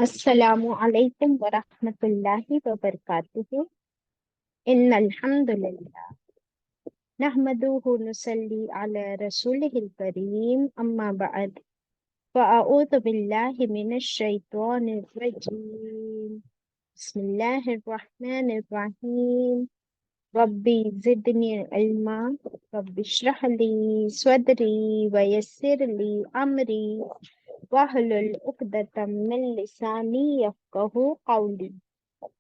अस्सलामु अलैकुम वरहमतुल्लाहि वबरकातुहू। इन्नल हम्दुलिल्लाह नहमदुहु नुसल्ली अला रसूलिहिल करीम अम्मा बअद फ़अऊज़ु बिल्लाहि मिनश शैतानिर रजीम। बिस्मिल्लाहिर रहमानिर रहीम। रब्बी ज़िदनी इल्मा रब्बि इश्रह ली सदरी व यस्सिर ली अमरी wahlul uqdatam min lisani yafqahu qawli.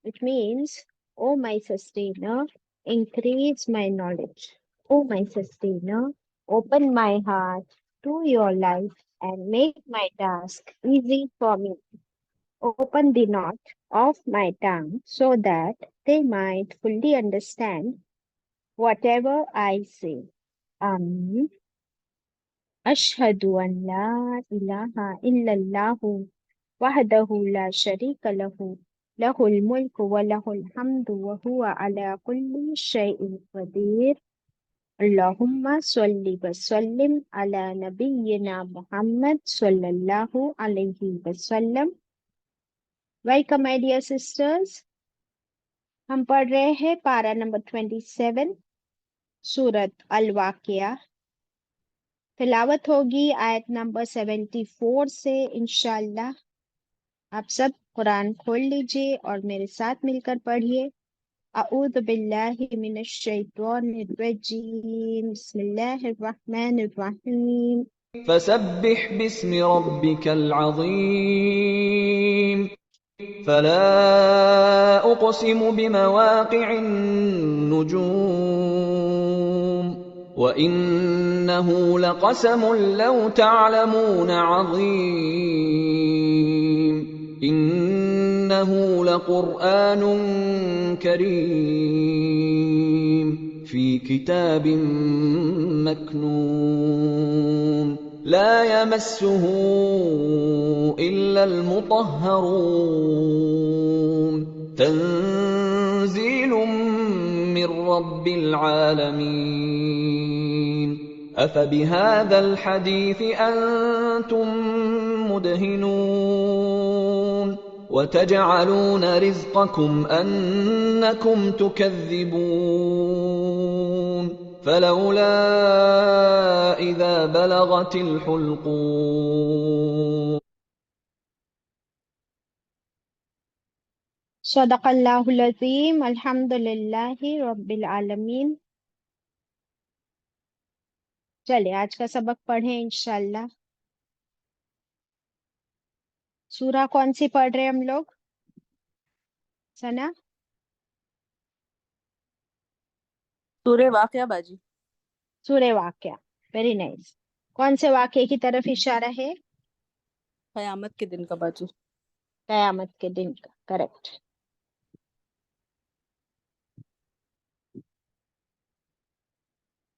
It means, O my sustainer, increase my knowledge. O my sustainer, open my heart to your life and make my task easy for me. Open the knot of my tongue so that they might fully understand whatever I say. Amin. Ashhadu an la ilaha illallahu wahdahu la sharika lahu lahul mulku wa lahul hamdu wa huwa ala kulli shay'in qadir. Allahumma salli wa sallim ala nabiyyina Muhammad sallallahu alayhi wa sallam. Welcome my dear sisters. हम पढ़ रहे हैं पारा number 27 सूरत अल-वाक़िया। तिलावत होगी आयत number 74 से इंशाल्लाह। आप सब कुरान खोल लीजिए और मेरे साथ मिलकर पढ़िए। अऊज़ु बिल्लाहि मिनश शैतानिर रजीम। बिस्मिल्लाहिर रहमानिर रहीम। فسبح باسم ربك العظيم فلا أقسم بمواقع النجوم وإنه لقسم لو تعلمون عظيم إنه لقرآن كريم في كتاب مكنون لا يمسه إلا المطهرون تنزيل من رب العالمين أفبهذا الحديث أنتم مدهنون وتجعلون رزقكم أنكم تكذبون فلولا إذا بلغت الحلقوم सदक़ल्लाहुल अज़ीम। अल्हम्दुलिल्लाहि रब्बिल आलमीन। चलिए आज का सबक पढ़ें इंशाल्लाह। सूरा कौन सी पढ़ रहे हैं हम लोग? सना? सूरे वाक़या बाजी। सूरे वाक़या। Very nice. कौन से वाक़ये की तरफ इशारा है? कयामत के दिन का बाजी। कयामत के दिन का, करेक्ट।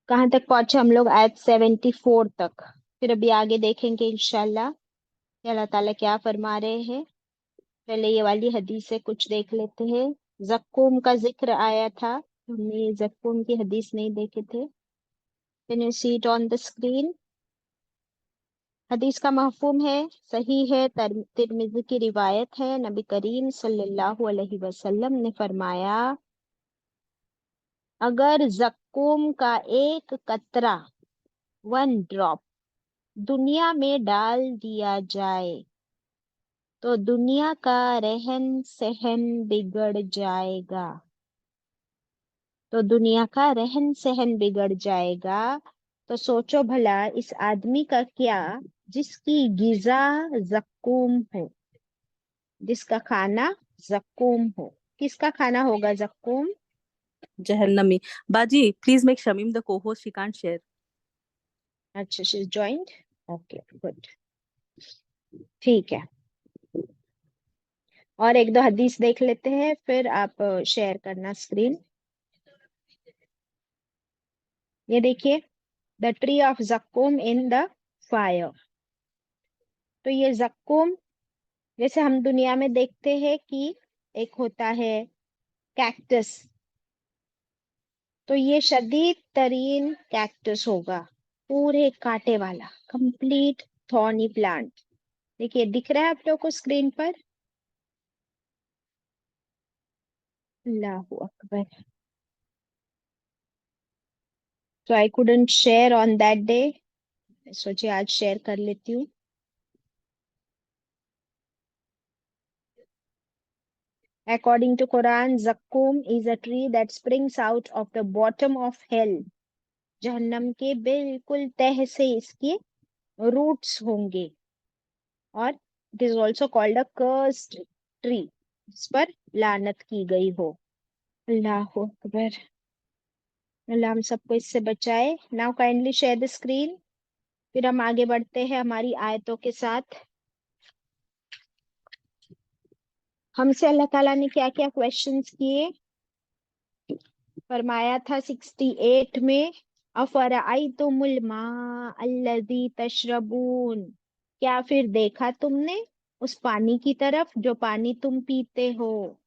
कहाँ तक पहुंचे हम लोग? आयत 74 तक। फिर अभी आगे देखेंगे इंशाल्लाह कि अल्लाह ताला क्या फरमा रहे हैं। पहले ये वाली हदीस से कुछ देख लेते हैं। जक्कूम का जिक्र आया था, हमने जक्कूम की हदीस नहीं देखे थे। Can you see it on the screen? हदीस का महफूम है, सही है, तिरमिज़ी की रिवायत है। नबी करीम सल्लल्लाहु अलैहि वसल्लम ने फरमाया, अगर जक्कूम का एक कतरा, 1 ड्रॉप, दुनिया में डाल दिया जाए तो दुनिया का रहन सहन बिगड़ जाएगा। तो दुनिया का रहन सहन बिगड़ जाएगा। तो सोचो भला इस आदमी का क्या जिसकी गिजा जक्कूम हो, जिसका खाना जक्कूम हो। किसका खाना होगा जक्कूम? जहन्नमी। बाजी, please make Shamim the co-host. She can't share. अच्छा, शी जॉइंड। ओके, गुड, ठीक है। और एक दो हदीस देख लेते हैं, फिर आप शेयर करना स्क्रीन। ये देखिए, the tree of Zaqqum in the fire. तो ये जक्कूम, जैसे हम दुनिया में देखते हैं कि एक होता है कैक्टस, तो ये शदीद तरीन कैक्टस होगा, पूरे कांटे वाला, कंप्लीट थॉर्नी प्लांट। देखिए, दिख रहा है आप लोग को स्क्रीन पर? Allahu Akbar. So I couldn't share on that day. सोचे आज शेयर कर लेती हूँ. According to Quran, Zakkum is a tree that springs out of the bottom of hell. जहन्नम के बिल्कुल तह से इसके रूट्स होंगे. और it is also called a cursed tree. इस पर लानत की गई हो. अल्लाह अकबर. अल्लाह हम सबको इससे बचाए. Now kindly share the screen. फिर हम आगे बढ़ते हैं हमारी आयतों के साथ. हमसे अल्लाह ताला ने क्या क्या क्वेश्चंस किए. फरमाया था 68 में, अफराअयतुमुल माअ अल्लज़ी तशरबून, क्या फिर देखा तुमने उस पानी की तरफ जो पानी तुम पीते हो.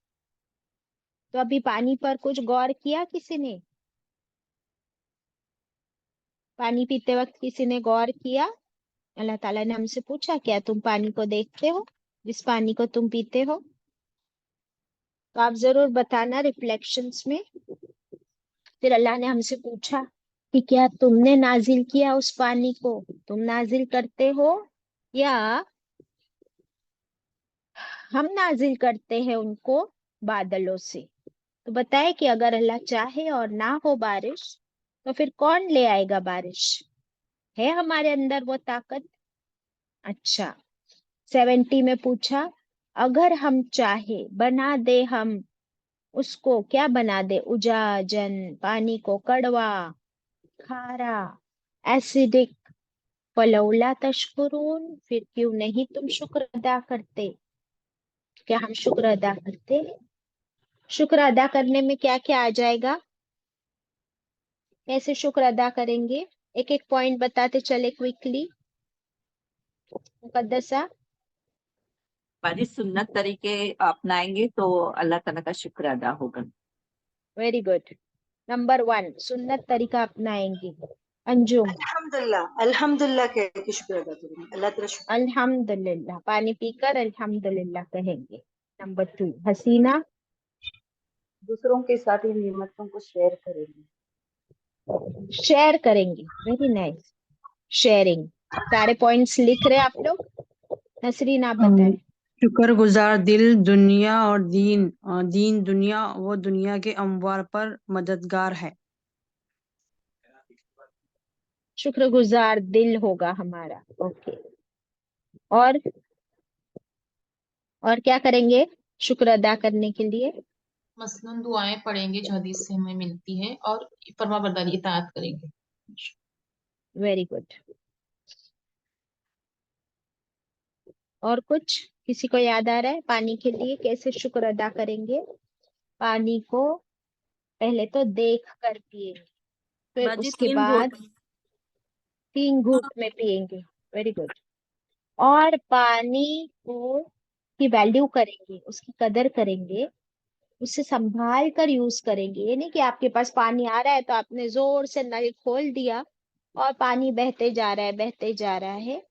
तो अभी पानी पर कुछ गौर किया किसी ने. पानी पीते वक्त किसी ने गौर किया. अल्लाह ताला ने हमसे पूछा क्या तुम पानी को देखते हो, जिस पानी को तुम पीते हो. तो आप जरूर बताना रिफ्लेक्शंस में. फिर अल्लाह ने हमसे पूछा कि क्या तुमने नाजिल किया उस पानी को, तुम नाजिल करते हो या हम नाजिल करते हैं उनको बादलों से. तो बताए कि अगर अल्लाह चाहे और ना हो बारिश तो फिर कौन ले आएगा बारिश. है हमारे अंदर वो ताकत. अच्छा. 70 में पूछा, अगर हम चाहे बना दे हम उसको, क्या बना दे, उजाजन, पानी को कड़वा, खारा, एसिडिक, फलौला तशकुरून, फिर क्यों नहीं तुम शुक्र अदा करते. क्या हम शुक्र अदा करते हैं. शुक्र अदा करने में क्या क्या आ जाएगा, कैसे शुक्र अदा करेंगे. एक एक पॉइंट बताते चले क्विकली. मुकद्दसा. बाजी सुन्नत तरीके अपनाएंगे तो अल्लाह ताला का शुक्र अदा होगा. Very good. नंबर 1 सुन्नत तरीका अपनाएंगे. अंजुम. अल्हम्दुलिल्लाह अल्हम्दुलिल्लाह कह के शुक्र अदा करेंगे. अल्लाह तेरा शुक्र. अल्हम्दुलिल्लाह, पानी पीकर अल्हम्दुलिल्लाह कहेंगे. नंबर 2 हसीना. दूसरों के साथ इन नियमतों को शेयर करेंगे. शेयर करेंगे. Very nice. शेयरिंग. सारे पॉइंट्स लिख रहे आप लोग. नसरीन आप बताएं. शुक्रगुजार दिल दुनिया और दीन दुनिया वो दुनिया के अमवार पर मददगार है. शुक्रगुजार दिल होगा हमारा. ओके. और क्या करेंगे शुक्र अदा करने के लिए. मसलन दुआएं पढ़ेंगे जो हदीस से हमें मिलती है और फरमाबरदारी इताअत करेंगे. Very good. और कुछ किसी को याद आ रहा है पानी के लिए कैसे शुक्र अदा करेंगे. पानी को पहले तो देख कर पिएंगे, फिर बाजी उसके 3 बाद घूंट. 3 घूंट में पिएंगे. Very good. और पानी को की वैल्यू करेंगे, उसकी कदर करेंगे, उसे संभाल कर यूज करेंगे. ये नहीं कि आपके पास पानी आ रहा है तो आपने जोर से नल खोल दिया और पानी बहते जा रहा है बहते जा रहा है.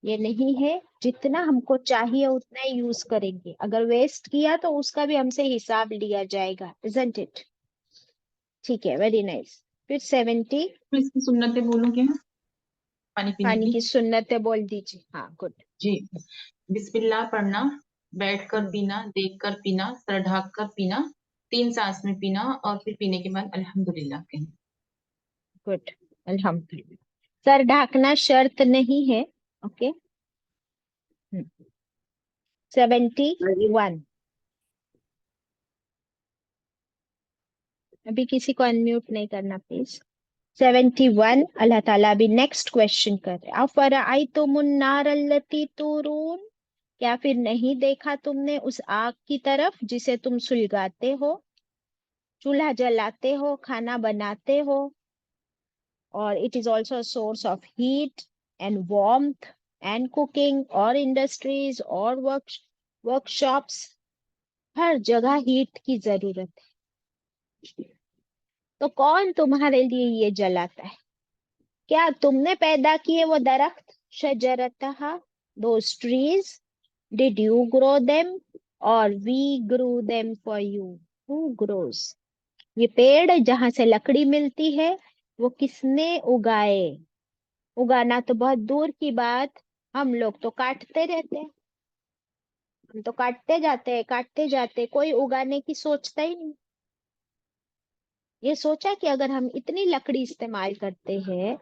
ये नहीं है. जितना हमको चाहिए उतना ही यूज करेंगे. अगर वेस्ट किया तो उसका भी हमसे हिसाब लिया जाएगा. Isn't it. ठीक है. Very nice. फिर 70 तो इसकी सुन्नतें बोलोगे हैं पानी पीने पानी की. की सुन्नतें बोल दीजिए. हाँ गुड. जी. बिस्मिल्लाह पढ़ना, बैठकर पीना, देखकर पीना, सर ढक कर पीना, 3 सांस में पीना और फिर पीने के बाद अल्हम्दुलिल्लाह कहना. गुड. अल्हम्दुलिल्लाह. सर ढाकना शर्त नहीं है. ओके. 71 अभी किसी को अनम्यूट नहीं करना प्लीज. 71 अल्लाह ताला अभी नेक्स्ट क्वेश्चन कर रहे. अफराअयतुमुन नार अल्लती तुरून, क्या फिर नहीं देखा तुमने उस आग की तरफ जिसे तुम सुलगाते हो, चूल्हा जलाते हो, खाना बनाते हो. और it is also source of heat and warmth and cooking और इंडस्ट्रीज और वर्कशॉप्स. हर जगह हीट की जरूरत है. तो कौन तुम्हारे लिए ये जलाता है. क्या तुमने पैदा किए वो दरख्त, शजरतहा, those trees, did you grow them और we grew them for you. Who grows? ये पेड़ जहां से लकड़ी मिलती है वो किसने उगाए? उगाना तो बहुत दूर की बात, हम लोग तो काटते रहते हैं। हम तो काटते जाते, कोई उगाने की सोचता ही नहीं। ये सोचा कि अगर हम इतनी लकड़ी इस्तेमाल करते हैं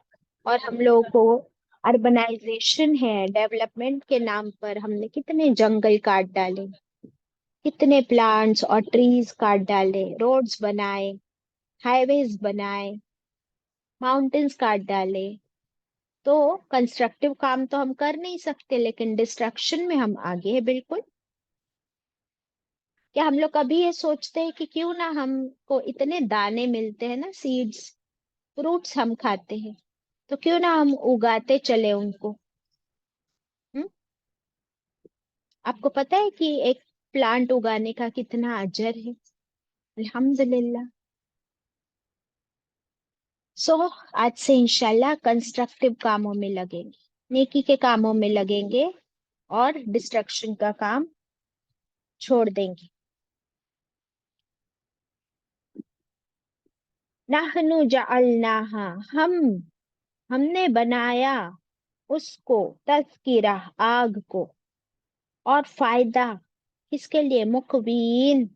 और हम लोगों को अर्बनाइजेशन है, डेवलपमेंट के नाम पर हमने कितने जंगल काट डाले, कितने प्लांट्स और ट्रीज काट डाले, रोड्स बनाए, हाईवेज बनाए, माउंटेन्स काट डाले। तो कंस्ट्रक्टिव काम तो हम कर नहीं सकते, लेकिन डिस्ट्रक्शन में हम आगे हैं बिल्कुल। क्या हम लोग कभी ये सोचते हैं कि क्यों ना हमको इतने दाने मिलते हैं ना, सीड्स, फ्रूट्स हम खाते हैं, तो क्यों ना हम उगाते चले उनको? हम्म? आपको पता है कि एक प्लांट उगाने का कितना अजर है? अल्हम्दुलिल्लाह। सो आज से इंशाल्लाह कंस्ट्रक्टिव कामों में लगेंगे, नेकी के कामों में लगेंगे और डिस्ट्रक्शन का काम छोड़ देंगे। नहनु जअलनाहा, हमने बनाया उसको, तज़किरा, आग को, और फायदा किसके लिए? मुकवीन।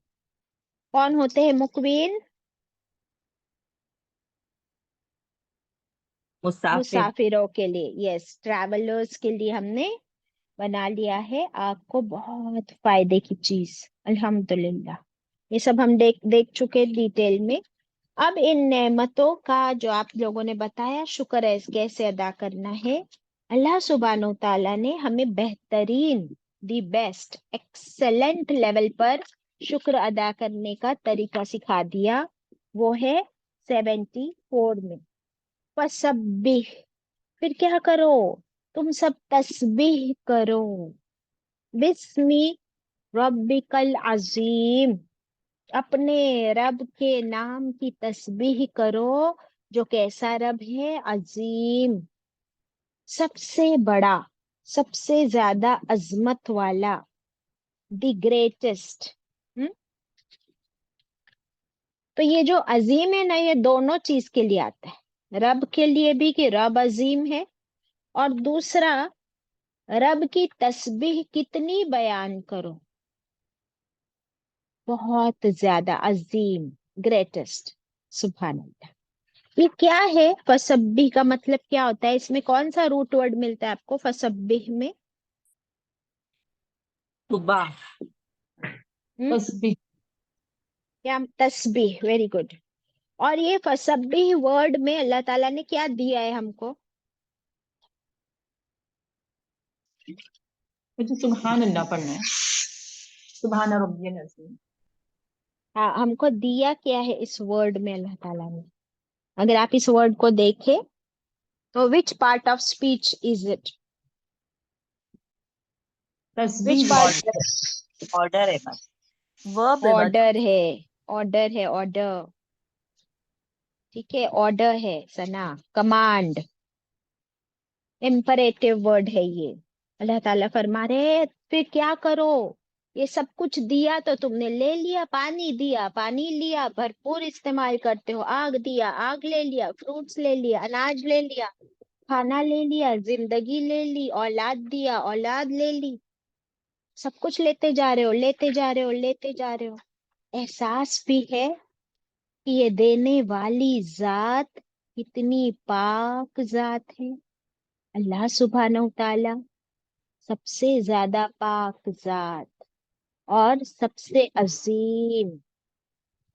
कौन होते हैं मुकवीन? मुसाफिर। मुसाफिरों के लिए, यस, ट्रैवलर्स के लिए हमने बना लिया है आग को, बहुत फायदे की चीज। अल्हम्दुलिल्लाह। ये सब हम देख देख चुके डिटेल में। अब इन नेमतों का जो आप लोगों ने बताया, शुक्र है कैसे अदा करना है। अल्लाह सुब्हानो ताला ने हमें बेहतरीन, दी बेस्ट, एक्सेलेंट लेवल पर शुक्र अदा करने का तरीका सिखा दिया। वो है 74 में। फसब्बिह, फिर क्या करो? तुम सब तस्बीह करो। बिस्मी रब्बिकल अजीम, अपने रब के नाम की तस्बीह करो, जो कैसा रब है? अजीम, सबसे बड़ा, सबसे ज्यादा अजमत वाला, द ग्रेटेस्ट। तो ये जो अजीम है ना, ये दोनों चीज के लिए आता है। रब के लिए भी कि रब अजीम है, और दूसरा रब की तस्बीह कितनी बयान करो, बहुत ज्यादा अजीम, ग्रेटेस्ट। सुभान अल्लाह। ये क्या है? फसब्बिह का मतलब क्या होता है? इसमें कौन सा रूट वर्ड मिलता है आपको फसब्बिह में? सुबह। तस्बीह। क्या? तस्बीह, वेरी गुड। और ये फसब्बिह वर्ड में अल्लाह ताला ने क्या दिया है हमको? मुझे सुबहान अल्लाह पढ़ना है, सुबहान रब्बियल अज़ीम। हाँ, हमको दिया क्या है इस वर्ड में अल्लाह ताला ने? अगर आप इस वर्ड को देखें तो which part of speech is it? Which तस्बीह पार्ट? ऑर्डर है बस। वर्ब है बाजी। ऑर्डर है, ऑर्डर है, ऑर्डर। ठीक है, ऑर्डर है सना, कमांड, इम्परेटिव वर्ड है ये। अल्लाह ताला फरमा रहे हैं, फिर क्या करो? ये सब कुछ दिया तो तुमने ले लिया, पानी दिया, पानी लिया, भरपूर इस्तेमाल करते हो। आग दिया, आग ले लिया, फ्रूट्स ले लिया, अनाज ले लिया, खाना ले लिया, जिंदगी ले ली, औलाद दिया, औलाद ले ली, सब कुछ लेते जा रहे हो, लेते जा रहे हो, लेते जा रहे हो। एहसास भी है कि ये देने वाली जात कितनी पाक जात है। अल्लाह सुब्हानहू ताला सबसे ज्यादा पाक जात और सबसे अजीम।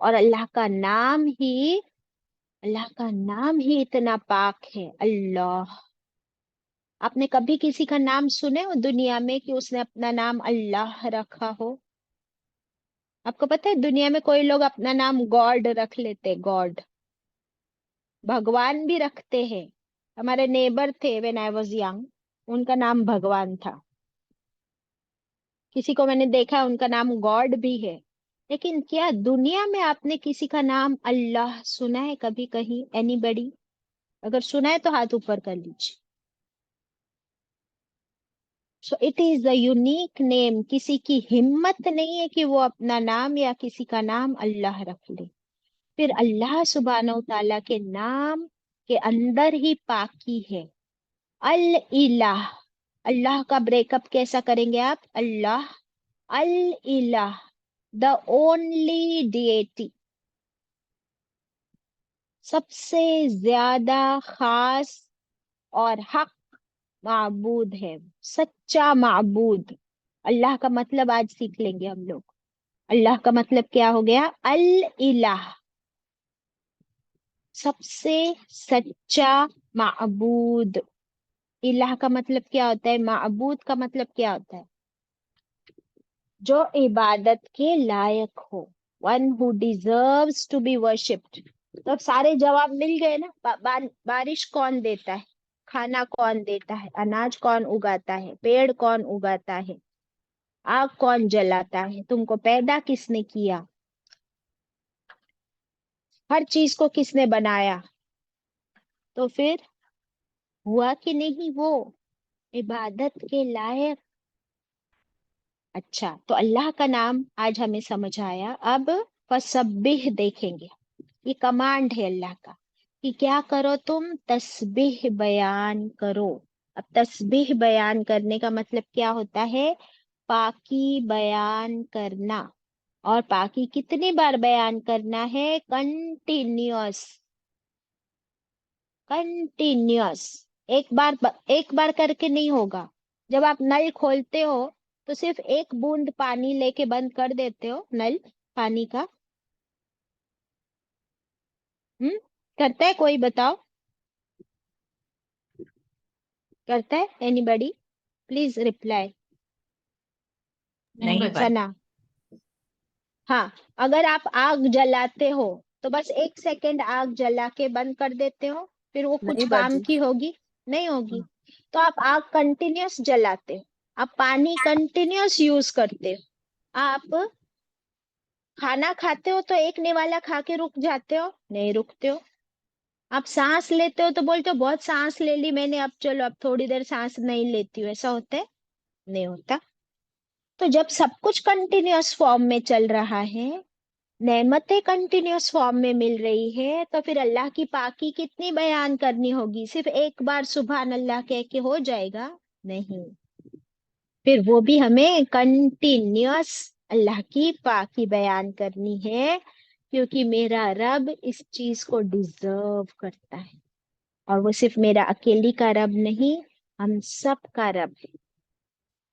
और अल्लाह का नाम ही इतना पाक है, अल्लाह। आपने कभी किसी का नाम सुने हो दुनिया में कि उसने अपना नाम अल्लाह रखा हो? आपको पता है दुनिया में कोई लोग अपना नाम गॉड रख लेते, गॉड, भगवान भी रखते हैं। हमारे नेबर थे व्हेन आई वाज यंग, उनका नाम भगवान था। किसी को मैंने देखा उनका नाम गॉड भी है। लेकिन क्या दुनिया में आपने किसी का नाम अल्लाह सुना है कभी कहीं? एनीबडी? अगर सुना है तो हाथ ऊपर कर लीजिए। So it is the unique name. किसी की हिम्मत नहीं है कि वो अपना नाम या किसी का नाम अल्लाह रख ले. फिर अल्लाह सुब्हानहू ताला के नाम के अंदर ही पाकी है. अल इलाह. अल्लाह का ब्रेकअप कैसा करेंगे आप? अल्लाह, अल इलाह, द ओनली डिएटी, सबसे ज्यादा खास और हक माबूद है, सच्चा माबूद. अल्लाह का मतलब आज सीख लेंगे हम लोग. अल्लाह का मतलब क्या हो गया? अल इलाह, सबसे सच्चा माबूद. इलाह का मतलब क्या होता है? माबूद का मतलब क्या होता है? जो इबादत के लायक हो, one who deserves to be worshipped. तो अब सारे जवाब मिल गए ना. बारिश कौन देता है? खाना कौन देता है? अनाज कौन उगाता है? पेड़ कौन उगाता है? आग कौन जलाता है? तुमको पैदा किसने किया? हर चीज को किसने बनाया? तो फिर हुआ कि नहीं वो इबादत के लायक? अच्छा, तो अल्लाह का नाम आज हमें समझ आया. अब फसब्बिह देखेंगे. ये कमांड है अल्लाह का कि क्या करो? तुम तस्बीह बयान करो. अब तस्बीह बयान करने का मतलब क्या होता है? पाकी बयान करना. और पाकी कितनी बार बयान करना है? कंटिन्यूअस. कंटिन्यूअस. एक बार करके नहीं होगा. जब आप नल खोलते हो तो सिर्फ एक बूंद पानी लेके बंद कर देते हो नल पानी का? करता है कोई? बताओ, करता है एनीबडी? Please reply. नहीं नहीं बच्चे। सना. हाँ, अगर आप आग जलाते हो तो बस 1 सेकेंड आग जला के बंद कर देते हो, फिर वो कुछ नहीं काम बाजी. की होगी? नहीं होगी. तो आप आग कंटिन्यूअस जलाते हो, आप पानी कंटिन्यूअस यूज करते हो, आप खाना खाते हो तो एक निवाला खा के रुक जाते हो? नहीं रुकते हो. आप सांस लेते हो तो बोलते हो बहुत सांस ले ली मैंने, अब चलो अब थोड़ी देर सांस नहीं लेती हूँ. ऐसा होता है? नहीं होता. तो जब सब कुछ कंटिन्यूअस फॉर्म में चल रहा है, नेमतें कंटिन्यूअस फॉर्म में मिल रही है, तो फिर अल्लाह की पाकी कितनी बयान करनी होगी? सिर्फ एक बार सुभान अल्लाह कह के हो जाएगा? नहीं. फिर वो भी हमें कंटिन्यूअस अल्लाह की पाकी बयान करनी है, क्योंकि मेरा रब इस चीज को डिजर्व करता है. और वो सिर्फ मेरा अकेली का रब नहीं, हम सब का रब है.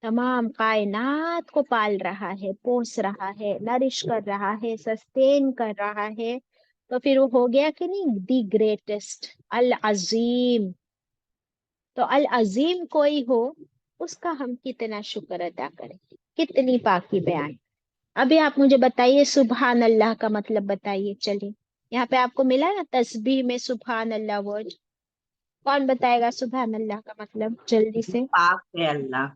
तमाम कायनात को पाल रहा है, पोस रहा है, नरिश कर रहा है, सस्टेन कर रहा है. तो फिर वो हो गया कि नहीं? दी ग्रेटेस्ट, अल अजीम. तो अल अजीम कोई हो, उसका हम कितना शुक्र अदा करें, कितनी पाकी बयान. अभी आप मुझे बताइए सुभान अल्लाह का मतलब बताइए. चलिए, यहाँ पे आपको मिला ना तस्बीह में सुभान अल्लाह वर्ड. कौन बताएगा सुभान अल्लाह का मतलब जल्दी से? पाक है अल्लाह.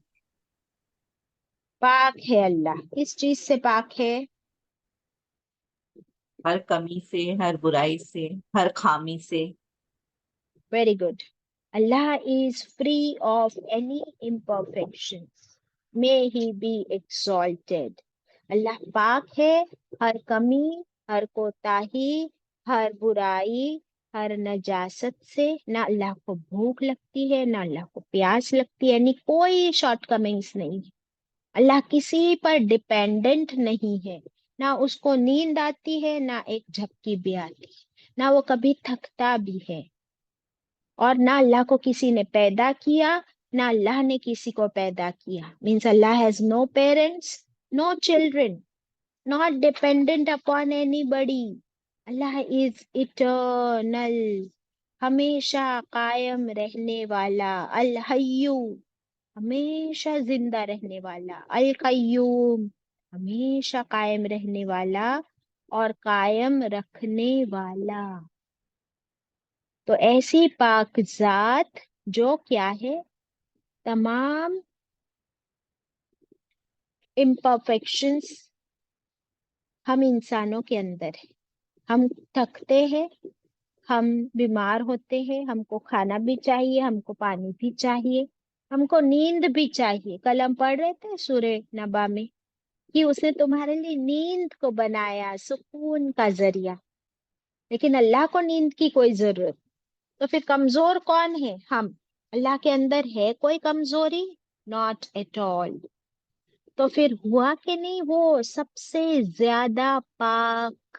पाक है अल्लाह. किस चीज से पाक है? हर कमी से, हर बुराई से, हर खामी से. Very good. Allah is free of any imperfections. May he be exalted. अल्लाह पाक है हर कमी, हर कोताही, हर बुराई, हर नजासत से. ना अल्लाह को भूख लगती है, ना अल्लाह को प्यास लगती है, यानी कोई शॉर्टकमिंग्स नहीं है. अल्लाह किसी पर डिपेंडेंट नहीं है. ना उसको नींद आती है, ना एक झपकी भी आती है, ना वो कभी थकता भी है. और ना अल्लाह को किसी ने पैदा किया, ना अल्लाह ने किसी को पैदा किया. Means Allah has no parents, no children, not dependent upon anybody. Allah is eternal, हमेशा कायम रहने वाला. अल हय्यू, हमेशा जिंदा रहने वाला. अल कय्यूम, हमेशा कायम रहने वाला और कायम रखने वाला. तो ऐसी पाक जात जो क्या है? तमाम इम्परफेक्शंस हम इंसानों के अंदर है. हम थकते हैं, हम बीमार होते हैं, हमको खाना भी चाहिए, हमको पानी भी चाहिए. हमको नींद भी चाहिए। कल हम पढ़ रहे थे सूरह नबा में कि उसने तुम्हारे लिए नींद को बनाया सुकून का जरिया, लेकिन अल्लाह को नींद की कोई जरूरत। तो फिर कमजोर कौन है? हम। अल्लाह के अंदर है कोई कमजोरी? Not at all. तो फिर हुआ कि नहीं, वो सबसे ज्यादा पाक।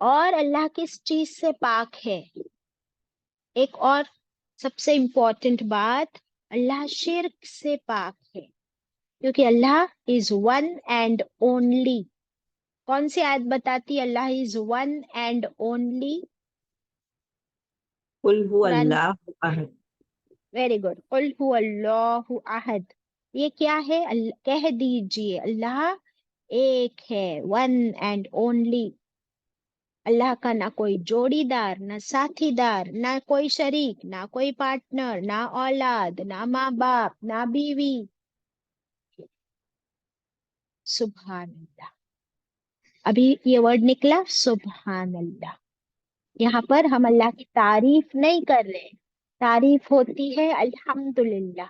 और अल्लाह किस चीज से पाक है? एक और सबसे इम्पोर्टेंट बात, अल्लाह शिर्क से पाक है, क्योंकि Allah is one and only. कौन सी आयत बताती है Allah is one and only? कुल हु कुरान। अल्लाहु अहद। Very good. कुल हु अल्लाहु अहद। ये क्या है? कह दीजिए अल्लाह एक है, वन एंड ओनली। अल्लाह का ना कोई जोड़ीदार, ना साथीदार, ना कोई शरीक, ना कोई पार्टनर, ना औलाद, ना माँ बाप, ना बीवी। सुभान अल्लाह। अभी ये वर्ड निकला, सुभान अल्लाह। यहाँ पर हम अल्लाह की तारीफ नहीं कर रहे, तारीफ होती है अल्हम्दुलिल्लाह।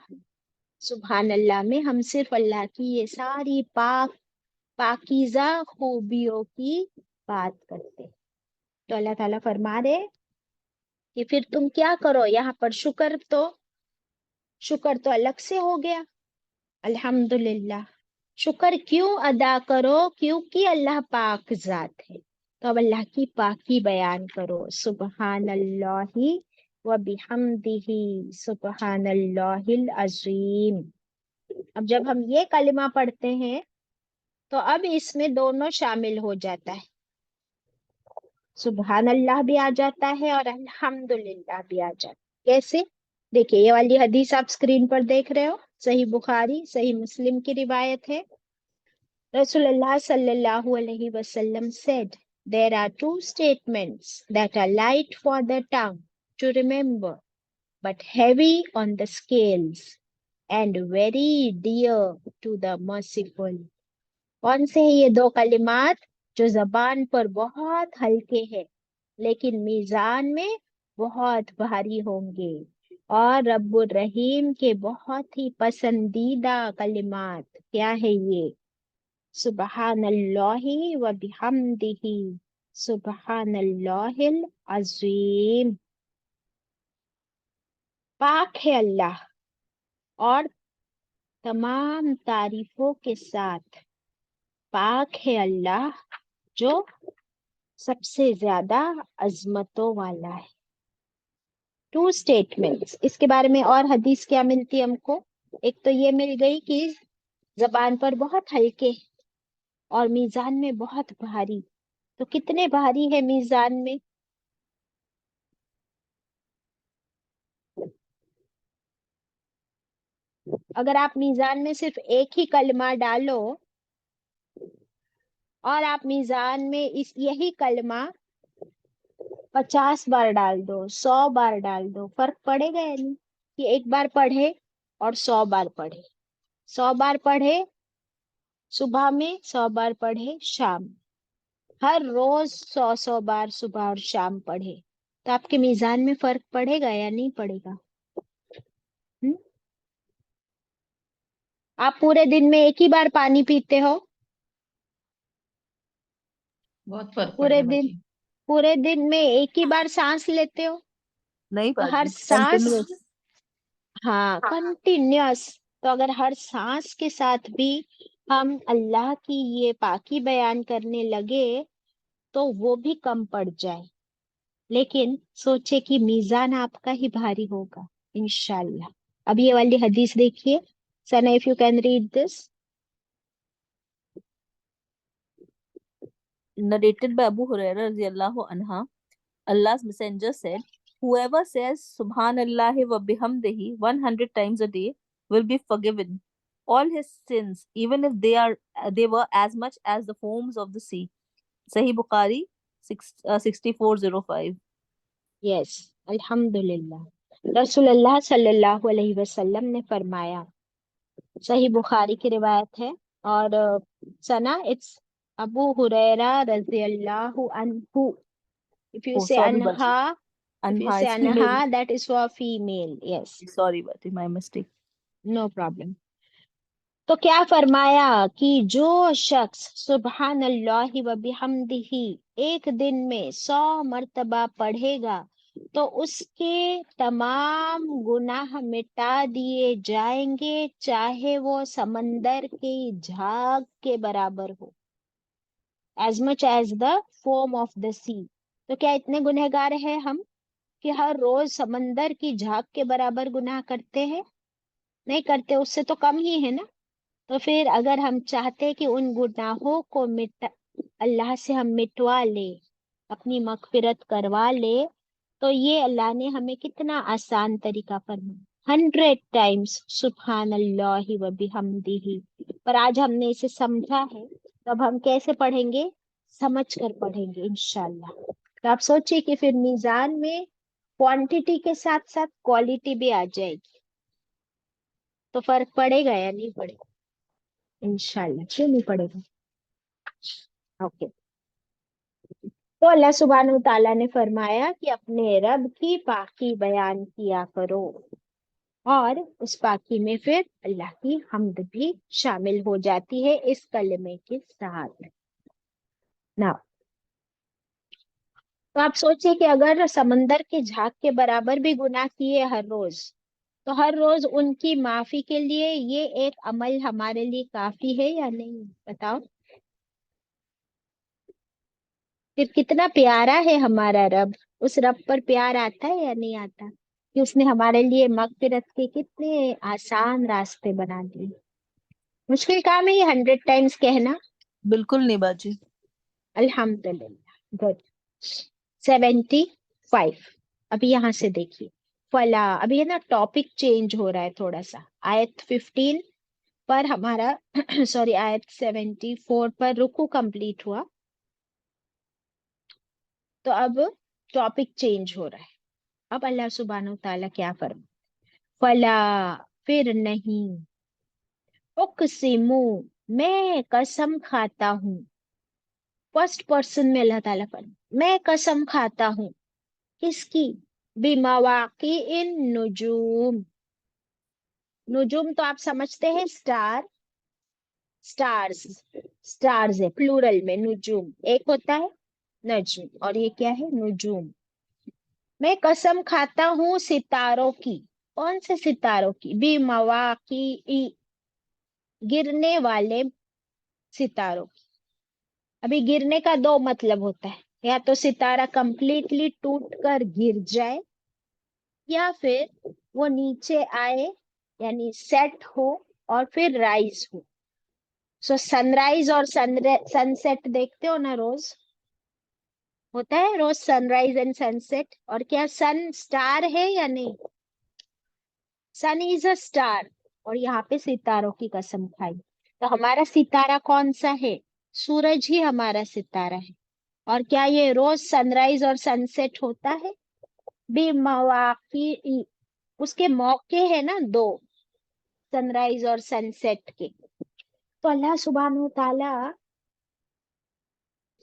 सुभान अल्लाह में हम सिर्फ अल्लाह की ये सारी पाकीज़ा खूबियों की बात करते हैं। तो अल्लाह ताला फरमा रहे कि फिर तुम क्या करो, यहाँ पर शुक्र तो अलग से हो गया, अल्हम्दुलिल्लाह। शुक्र क्यों अदा करो? क्योंकि अल्लाह पाक जात है। तो अब अल्लाह की पाकी बयान करो, सुबहान अल्लाहि व बिहम्दिही सुबहान अल्लाहिल अज़ीम। अब जब हम ये कलिमा पढ़ते हैं तो अब इसमें दोनों शामिल हो जाता है, सुबहान अल्लाह भी आ जाता है और अल्हम्दुलिल्लाह भी आ जाता है। कैसे? देखिए, ये वाली हदीस आप स्क्रीन पर देख रहे हो, सही बुखारी सही मुस्लिम की रिवायत है। Rasulullah sallallahu alaihi wasallam said, there are two statements that are light for the tongue to remember, but heavy on the scales and very dear to the merciful. कौन से हैं ये दो कलिमात जो जबान पर बहुत हल्के हैं लेकिन मीजान में बहुत भारी होंगे, और रब्बुर रहीम के बहुत ही पसंदीदा कलिमात? क्या है ये? सुबहानल्लाहि व बिहम्दिही सुबहानल्लाहिल अज़ीम। पाक है अल्लाह और तमाम तारीफों के साथ, पाक है अल्लाह जो सबसे ज्यादा अजमतों वाला है। टू स्टेटमेंट्स, इसके बारे में और हदीस क्या मिलती है हमको? एक तो ये मिल गई कि जबान पर बहुत हल्के और मीजान में बहुत भारी। तो कितने भारी है मीजान में? अगर आप मीजान में सिर्फ एक ही कलमा डालो और आप मीजान में यही कलमा 50 बार डाल दो, 100 बार डाल दो, फर्क पड़ेगा या नहीं? कि एक बार पढ़े और 100 बार पढ़े, 100 बार पढ़े सुबह में, 100 बार पढ़े शाम, हर रोज 100 बार सुबह और शाम पढ़े, तो आपके मीजान में फर्क पड़ेगा या नहीं पड़ेगा? हुँ? आप पूरे दिन में एक ही बार पानी पीते हो? बहुत फर्क पूरे पड़ेगा दिन बाजी। पूरे दिन में एक ही बार सांस लेते हो? नहीं तो हर बाजी, सांस, कंटिन्यूअस। हाँ कंटिन्यूअस। तो अगर हर सांस के साथ भी हम अल्लाह की ये पाकी बयान करने लगे तो वो भी कम पड़ जाए, लेकिन सोचे कि मीजान आपका ही भारी होगा इंशाल्लाह। अब ये वाली हदीस देखिए, Sana if you can read this. Narrated by Abu Hurairah radhiyallahu anha, Allah's messenger said, whoever says Subhanallahi wa bihamdihi 100 times a day will be forgiven all his sins, even if they were as much as the foams of the sea. Sahih Bukhari 6405. Yes, अल्हम्दुलिल्लाह। रसूलुल्लाह सल्लल्लाहु अलैहि वसल्लम ने फरमाया, सही बुखारी की रिवायत है, और सना इट्स अबू हुरैरा रज़ियल्लाहु अन्हु। इफ यू Oh, से sorry अनहा बाजी. If you Anha say is female. anha, that is for female. Yes, Sorry, but my mistake. no problem. तो क्या फरमाया कि जो शख्स सुबहान अल्लाह व बिहम्दिही एक दिन में 100 मर्तबा पढ़ेगा तो उसके तमाम गुनाह मिटा दिए जाएंगे, चाहे वो समंदर की झाग के बराबर हो, as much as the foam of the sea. तो क्या इतने गुनहगार हैं हम कि हर रोज समंदर की झाग के बराबर गुनाह करते हैं? नहीं करते, उससे तो कम ही है ना। तो फिर अगर हम चाहते कि उन गुनाहों को अल्लाह से हम मिटवा ले, अपनी मगफिरत करवा ले, तो ये अल्लाह ने हमें कितना आसान तरीका फरमाया, 100 टाइम्स सुबहान अल्लाह व बिहम्दिही। पर आज हमने इसे समझा है, तो अब हम कैसे पढ़ेंगे? समझ कर पढ़ेंगे इंशाल्लाह। तो आप सोचिए कि फिर मीजान में क्वांटिटी के साथ साथ क्वालिटी भी आ जाएगी, तो फर्क पड़ेगा या नहीं पड़ेगा? इंशाल्लाह। क्यों नहीं पड़ेगा? ओके। तो अल्लाह सुब्हानहू ताला ने फरमाया कि अपने रब की पाकी बयान किया करो, और उस पाकी में फिर अल्लाह की हम्द भी शामिल हो जाती है इस कलमे के साथ ना। तो आप सोचिए कि अगर समंदर के झाग के बराबर भी गुनाह किए हर रोज, तो हर रोज उनकी माफी के लिए ये एक अमल हमारे लिए काफी है या नहीं? बताओ। फिर कितना प्यारा है हमारा रब। उस रब पर प्यार आता है या नहीं आता कि उसने हमारे लिए मगफिरत के कितने आसान रास्ते बना दिए। मुश्किल काम है ये 100 टाइम्स कहना? बिल्कुल नहीं बाजी। अल्हम्दुलिल्लाह, गुड। 75। अभी यहाँ से देखिए, फला, अभी है ना टॉपिक चेंज हो रहा है थोड़ा सा। आयत 15 पर हमारा सॉरी आयत 74 पर रुकू कंप्लीट हुआ, तो अब टॉपिक चेंज हो रहा है। अब अल्लाह सुब्हानहू ताला क्या फरमा, फला, फिर नहीं, उक़सिमु, मैं कसम खाता हूँ। फर्स्ट पर्सन में अल्लाह ताला फरमा, मैं कसम खाता हूँ। किसकी? बिमवाक़िइन नुजूम। नुजूम तो आप समझते हैं स्टार, स्टार्स, स्टार्स है प्लूरल में, नुजूम एक होता है नजम, और ये क्या है? नुजूम। मैं कसम खाता हूँ सितारों की। कौन से सितारों की? बिमवाक़ी, गिरने वाले सितारों की। अभी गिरने का दो मतलब होता है, या तो सितारा कंप्लीटली टूट कर गिर जाए, या फिर वो नीचे आए यानी सेट हो और फिर राइज हो। सो सनराइज और सनसेट देखते हो ना रोज, होता है रोज सनराइज एंड सनसेट। और क्या सन स्टार है या नहीं? सन इज अ स्टार, और यहाँ पे सितारों की कसम खाई। तो हमारा सितारा कौन सा है? सूरज ही हमारा सितारा है। और क्या ये रोज सनराइज और सनसेट होता है? बेमवाक़ी, उसके मौके है ना दो, सनराइज और सनसेट के। तो अल्लाह सुब्हानहू ताला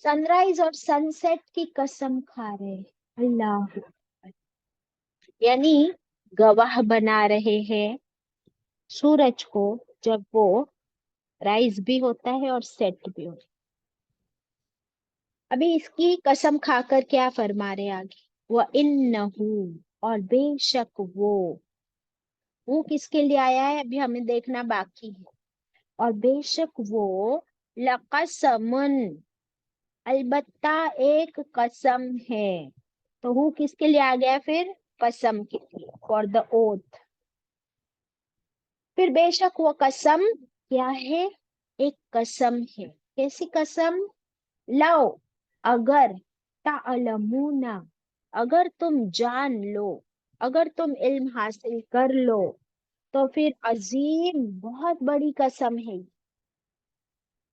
सनराइज और सनसेट की कसम खा रहे हैं। अल्लाह, यानी गवाह बना रहे हैं सूरज को जब वो राइज भी होता है और सेट भी होता है। अभी इसकी कसम खाकर क्या फरमा रहे आगे, व इन्नहू, और बेशक वो किसके लिए आया है अभी हमें देखना बाकी है। और बेशक वो लक़समुन, अलबत्ता एक कसम है। तो वो किसके लिए आ गया? फिर कसम के लिए, फॉर द ओथ। फिर बेशक वो कसम क्या है? एक कसम है। कैसी कसम? लो, अगर, तालमूना, अगर तुम जान लो, अगर तुम इल्म हासिल कर लो, तो फिर अजीम, बहुत बड़ी कसम है।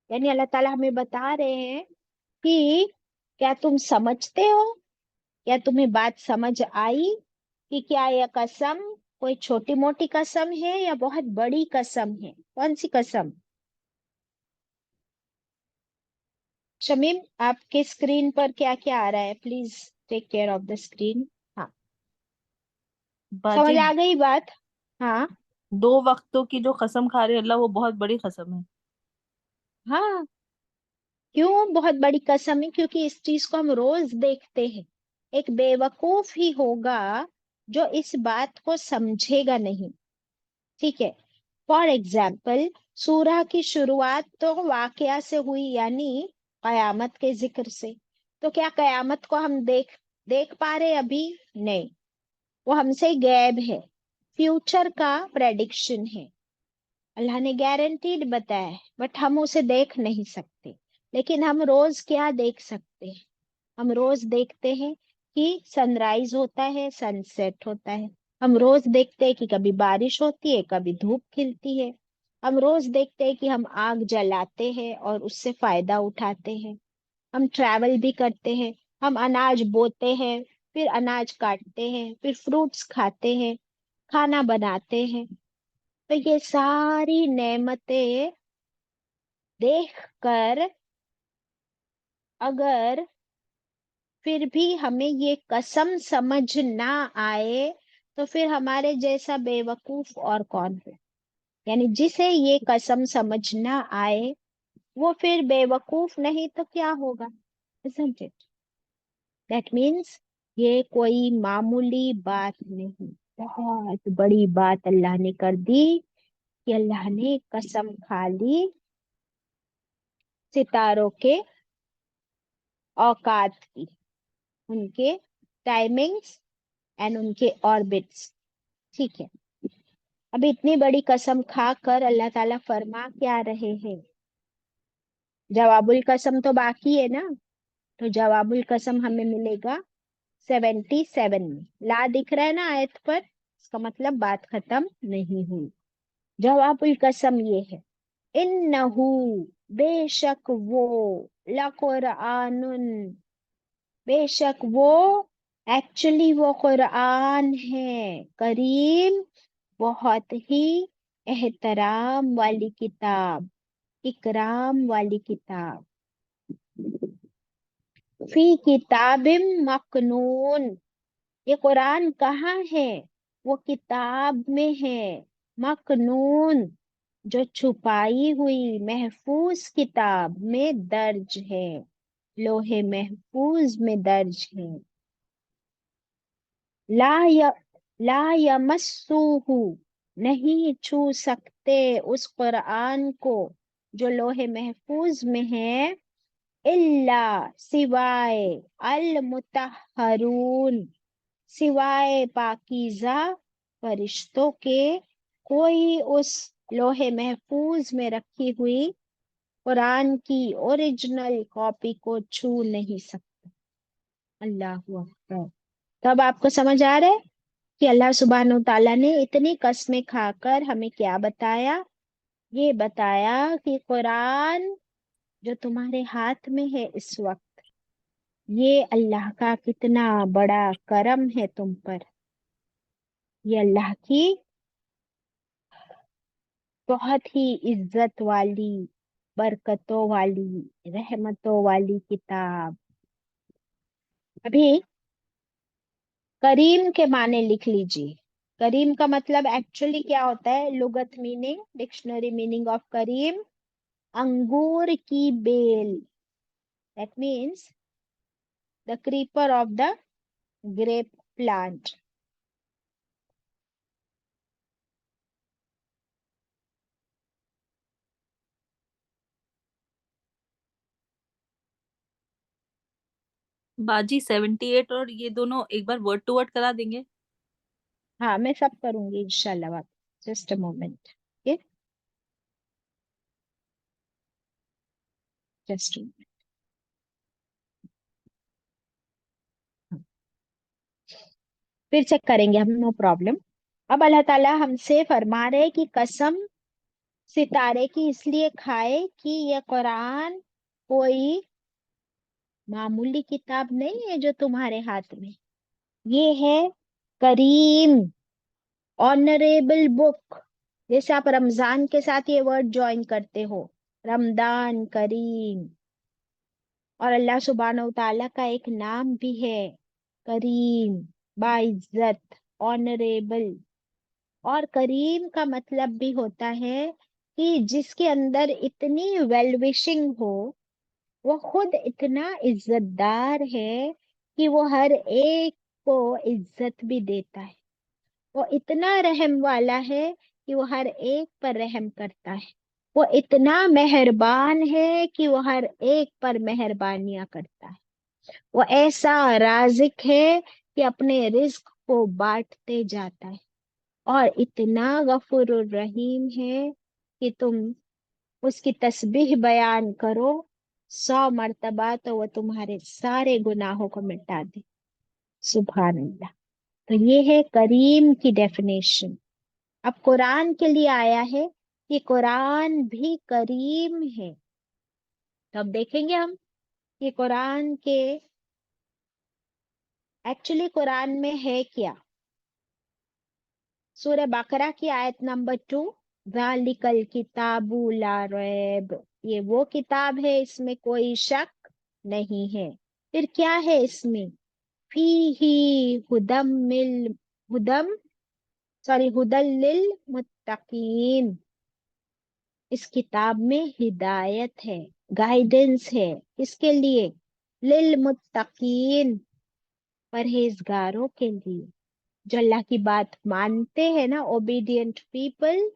यानी अल्लाह ताला हमें बता रहे हैं कि क्या तुम समझते हो, क्या तुम्हें बात समझ आई कि क्या यह कसम कोई छोटी मोटी कसम है या बहुत बड़ी कसम है? कौन सी कसम? शमीम, आपके स्क्रीन पर क्या क्या आ रहा है? Please take care of the screen. हाँ, समझ बाजी, आ गई बात? हाँ 2 वक्तों की जो कसम खा रहे अल्लाह, वो बहुत बड़ी कसम है। हाँ, क्यों बहुत बड़ी कसम है? क्योंकि इस चीज को हम रोज देखते हैं। एक बेवकूफ ही होगा जो इस बात को समझेगा नहीं। ठीक है, फॉर एग्जाम्पल सूरह की शुरुआत तो वाकया से हुई, यानी कयामत के जिक्र से। तो क्या कयामत को हम देख देख पा रहे अभी? नहीं, वो हमसे गैब है, फ्यूचर का प्रेडिक्शन है। अल्लाह ने गारंटीड बताया है, बट हम उसे देख नहीं सकते। लेकिन हम रोज क्या देख सकते हैं? हम रोज देखते हैं कि सनराइज होता है, सनसेट होता है। हम रोज देखते हैं कि कभी बारिश होती है, कभी धूप खिलती है। हम रोज देखते हैं कि हम आग जलाते हैं और उससे फायदा उठाते हैं। हम ट्रैवल भी करते हैं, हम अनाज बोते हैं, फिर अनाज काटते हैं, फिर फ्रूट्स खाते हैं, खाना बनाते हैं। तो ये सारी नेमतें देख कर अगर फिर भी हमें ये कसम समझ ना आए, तो फिर हमारे जैसा बेवकूफ और कौन है? यानी जिसे ये कसम समझ ना आए वो फिर बेवकूफ नहीं तो क्या होगा? isn't it? That means ये कोई मामूली बात नहीं, बहुत बड़ी बात अल्लाह ने कर दी कि अल्लाह ने कसम खा ली सितारों के औकात की, उनके टाइमिंग्स एंड उनके ऑर्बिट्स। ठीक है, अब इतनी बड़ी कसम खा कर अल्लाह ताला फरमा क्या रहे हैं? जवाबुल कसम तो बाकी है ना। तो जवाबुल कसम हमें मिलेगा 77 में। ला दिख रहा है ना आयत पर, इसका मतलब बात खत्म नहीं हुई। जवाबुल कसम ये है, इन्नहु, बेशक वो, लकुरआनुन, बेशक वो, एक्चुअली वो कुरान है, करीम, बहुत ही एहतराम वाली किताब, इकराम वाली किताब। फी किताबिम मकनून, ये कुरान कहाँ है? वो किताब में है, मकनून, जो छुपाई हुई महफूज किताब में दर्ज है, लोहे महफूज में दर्ज है। ला य, ला यमस्सुहु, नहीं छू सकते उस कुरान को जो लोहे महफूज में है, इल्ला, सिवाय, अल मुतहरून, सिवाय पाकीज़ा फरिश्तों के। कोई उस लोहे महफूज में रखी हुई कुरान की ओरिजिनल कॉपी को छू नहीं सकता। अल्लाह अकबर। तब आपको समझ आ रहा है कि अल्लाह सुब्हानहू ताला ने इतनी कस्में खाकर हमें क्या बताया? ये बताया कि कुरान जो तुम्हारे हाथ में है इस वक्त, ये अल्लाह का कितना बड़ा करम है तुम पर। ये अल्लाह की बहुत ही इज्जत वाली, बरकतों वाली, रहमतों वाली किताब। अभी करीम के माने लिख लीजिए। करीम का मतलब एक्चुअली क्या होता है? लुगत मीनिंग, डिक्शनरी मीनिंग ऑफ करीम, अंगूर की बेल। That means the creeper of the grape plant. बाजी 78 और ये दोनों एक बार वर्ड टू वर्ड करा देंगे? हाँ, मैं सब करूंगी इंशाल्लाह। जस्ट अ मोमेंट, जस्ट फिर चेक करेंगे हम, नो प्रॉब्लम। अब अल्लाह ताला हमसे फरमा रहे कि कसम सितारे की इसलिए खाए कि ये कुरान कोई मामूली किताब नहीं है जो तुम्हारे हाथ में। ये है करीम, ऑनरेबल बुक। जैसे आप रमजान के साथ ये वर्ड ज्वाइन करते हो, रमदान करीम। और अल्लाह सुब्हानहू तआला का एक नाम भी है करीम, बाइज्जत। ऑनरेबल। और करीम का मतलब भी होता है कि जिसके अंदर इतनी वेल विशिंग हो, वो खुद इतना इज्जतदार है कि वो हर एक को इज्जत भी देता है। वो इतना रहम वाला है कि वो हर एक पर रहम करता है। वो इतना मेहरबान है कि वो हर एक पर मेहरबानियां करता है। वो ऐसा राज़िक है कि अपने रिस्क को बांटते जाता है। और इतना गफूरुर रहीम है कि तुम उसकी तस्बीह बयान करो 100 मर्तबा तो वो तुम्हारे सारे गुनाहों को मिटा दे। सुभान अल्लाह। तो ये है करीम की डेफिनेशन। अब कुरान के लिए आया है कि कुरान भी करीम है। तो अब देखेंगे हम कि कुरान के एक्चुअली कुरान में है क्या। सूरह बकरा की आयत नंबर 2, ज़ालिकल किताबु ला रैब, ये वो किताब है इसमें कोई शक नहीं है। फिर क्या है इसमें, फीही हुदम हुदल लिल मुत्तकीन, इस किताब में हिदायत है, गाइडेंस है। किसके लिए, लिल मुत्तकीन, परहेजगारों के लिए। जो अल्लाह की बात मानते हैं ना, ओबीडियंट पीपल,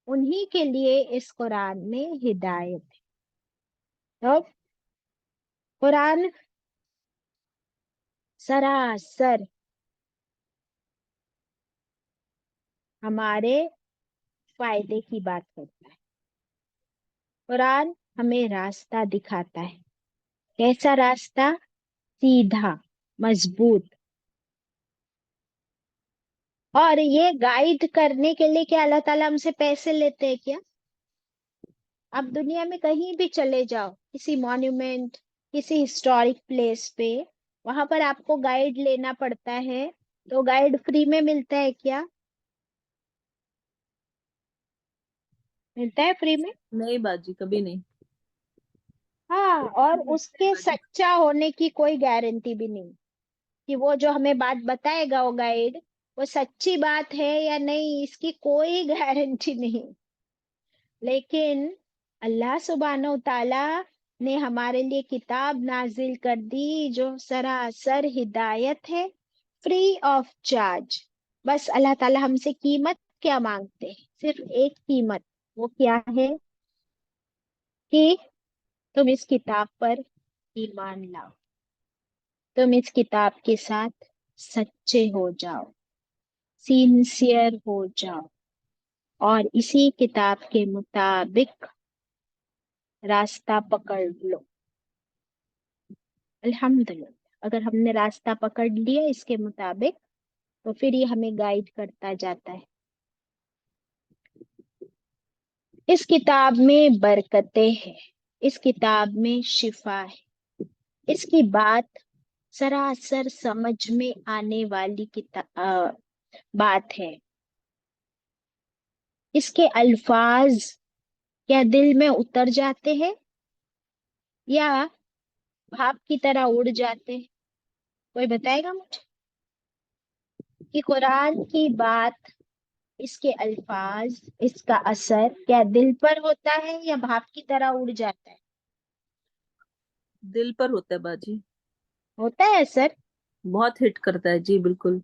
उन्हीं के लिए इस कुरान में हिदायत है। तो कुरान सरासर हमारे फायदे की बात करता है। कुरान हमें रास्ता दिखाता है। कैसा रास्ता, सीधा, मजबूत। और ये गाइड करने के लिए क्या अल्लाह ताला हमसे पैसे लेते हैं क्या? आप दुनिया में कहीं भी चले जाओ, किसी मॉन्यूमेंट, किसी हिस्टोरिक प्लेस पे, वहां पर आपको गाइड लेना पड़ता है। तो गाइड फ्री में मिलता है क्या? मिलता है फ्री में? नहीं बाजी, कभी नहीं। हाँ, और उसके सच्चा होने की कोई गारंटी भी नहीं कि वो जो हमें बात बताएगा वो गाइड, वो सच्ची बात है या नहीं, इसकी कोई गारंटी नहीं। लेकिन अल्लाह सुब्हानहू ताला ने हमारे लिए किताब नाजिल कर दी जो सरासर हिदायत है, फ्री ऑफ चार्ज। बस अल्लाह ताला हमसे कीमत क्या मांगते हैं, सिर्फ एक कीमत। वो क्या है कि तुम इस किताब पर ईमान लाओ, तुम इस किताब के साथ सच्चे हो जाओ, सिंसियर हो जाओ, और इसी किताब के मुताबिक रास्ता पकड़ लो। अल्हम्दुलिल्लाह, अगर हमने रास्ता पकड़ लिया इसके मुताबिक, तो फिर ये हमें गाइड करता जाता है। इस किताब में बरकतें हैं, इस किताब में शिफा है। इसकी बात सरासर समझ में आने वाली बात है। इसके अल्फाज क्या दिल में उतर जाते हैं या भाप की तरह उड़ जाते हैं? कोई बताएगा मुझे कि कुरान की बात, इसके अल्फाज, इसका असर क्या दिल पर होता है या भाप की तरह उड़ जाता है? दिल पर होता है बाजी, होता है असर। बहुत हिट करता है जी, बिल्कुल।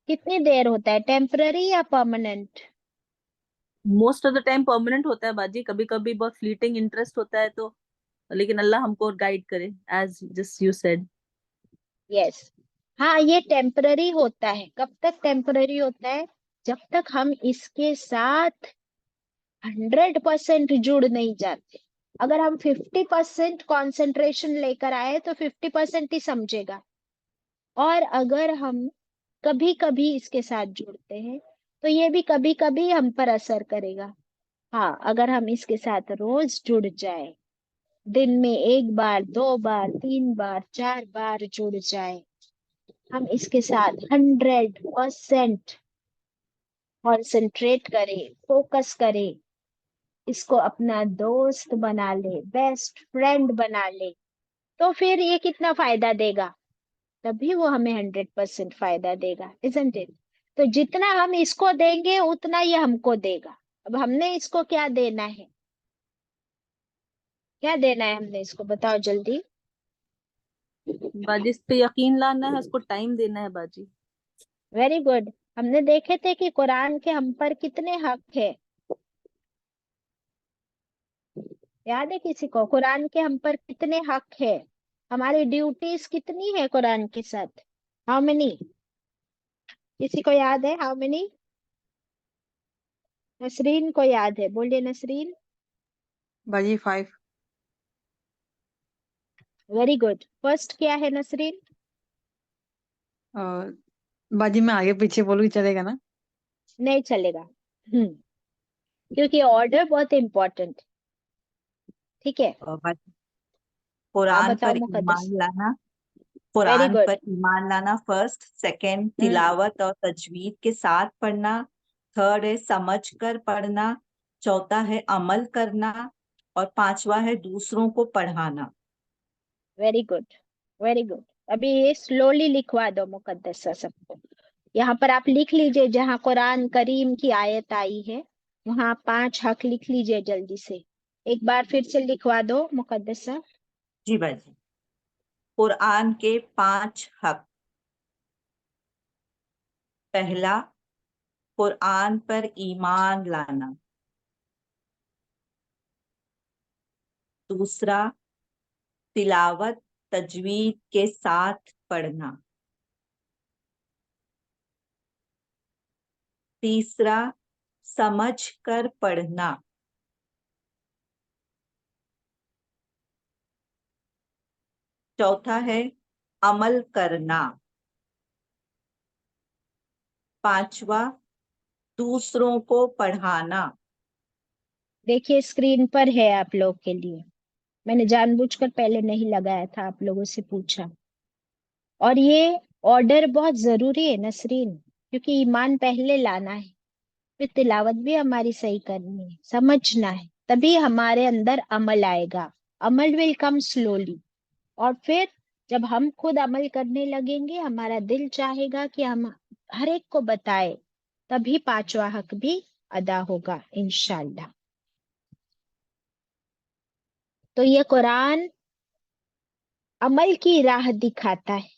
कितनी देर होता है, टेम्पररी या permanent? Most of the time permanent होता है बाजी, कभी कभी बहुत फ्लीटिंग इंटरेस्ट होता है तो, लेकिन अल्लाह हमको गाइड करे, as just you said. Yes. हाँ, ये टेम्पररी होता है। कब तक टेम्पररी होता है? जब तक हम इसके साथ 100% जुड़ नहीं जाते। अगर हम 50% कॉन्सेंट्रेशन लेकर आए तो 50% ही समझेगा। और अगर हम कभी कभी इसके साथ जुड़ते हैं तो ये भी कभी कभी हम पर असर करेगा। हाँ, अगर हम इसके साथ रोज जुड़ जाए, दिन में 1 बार, 2 बार, 3 बार, 4 बार जुड़ जाए, हम इसके साथ 100% कॉन्सेंट्रेट करें, फोकस करें, इसको अपना दोस्त बना ले, बेस्ट फ्रेंड बना ले, तो फिर ये कितना फायदा देगा? तभी वो हमें 100% फायदा देगा, इजंट इट? تو جتنا ہم اس کو دیں گے اتنا یہ ہم کو دے گا. اب ہم نے اس کو کیا دینا ہے؟ کیا دینا ہے ہم نے اس کو؟ بتاؤ جلدی. باجی اس پہ یقین لانا ہے، اس کو ٹائم دینا ہے باجی. Very good. ہم نے دیکھے تھے کہ قرآن کے ہم پر کتنے حق ہے. یاد ہے کسی کو قرآن کے ہم پر کتنے حق ہے؟ ہماری ڈیوٹیز کتنی ہے قرآن کے ساتھ؟ How many? کسی کو یاد ہے ہاؤ مینی؟ نسرین کو یاد ہے، بولیے نسرین. باجی 5. Very good. فرسٹ کیا ہے نسرین؟ باجی میں آگے پیچھے بولوں چلے گا نا؟ نہیں چلے گا. کیونکہ آرڈر بہت امپورٹنٹ. ٹھیک ہے. اور بس آپ قرآن بتاؤ پر مقدس. ایمان لانا، ویری قرآن گڈ. پر ایمان لانا فرسٹ. سیکنڈ تلاوت اور تجوید کے ساتھ پڑھنا. تھرڈ ہے سمجھ کر پڑھنا. چوتھا ہے عمل کرنا. اور پانچواں ہے دوسروں کو پڑھانا. Very good. Very good. ابھی یہ سلولی لکھوا دو مقدسہ سب کو. یہاں پر آپ لکھ لیجئے جہاں قرآن کریم کی آیت آئی ہے وہاں 5 حق لکھ لیجئے جلدی سے. ایک بار پھر سے لکھوا دو مقدسہ. جی باجی. قرآن کے 5 حق. پہلا، قرآن پر ایمان لانا. دوسرا، تلاوت تجوید کے ساتھ پڑھنا. تیسرا، سمجھ کر پڑھنا. چوتھا ہے عمل کرنا. پانچواں، دوسروں کو پڑھانا. دیکھیے اسکرین پر ہے آپ لوگ کے لیے. میں نے جان بوجھ کر پہلے نہیں لگایا تھا، آپ لوگوں سے پوچھا. اور یہ آرڈر بہت ضروری ہے نسرین، کیونکہ ایمان پہلے لانا ہے، پھر تلاوت بھی ہماری صحیح کرنی ہے، سمجھنا ہے، تبھی ہمارے اندر عمل آئے گا. عمل ول کم سلولی. اور پھر جب ہم خود عمل کرنے لگیں گے ہمارا دل چاہے گا کہ ہم ہر ایک کو بتائے، تبھی 5واں حق بھی ادا ہوگا انشاءاللہ. تو یہ قرآن عمل کی راہ دکھاتا ہے.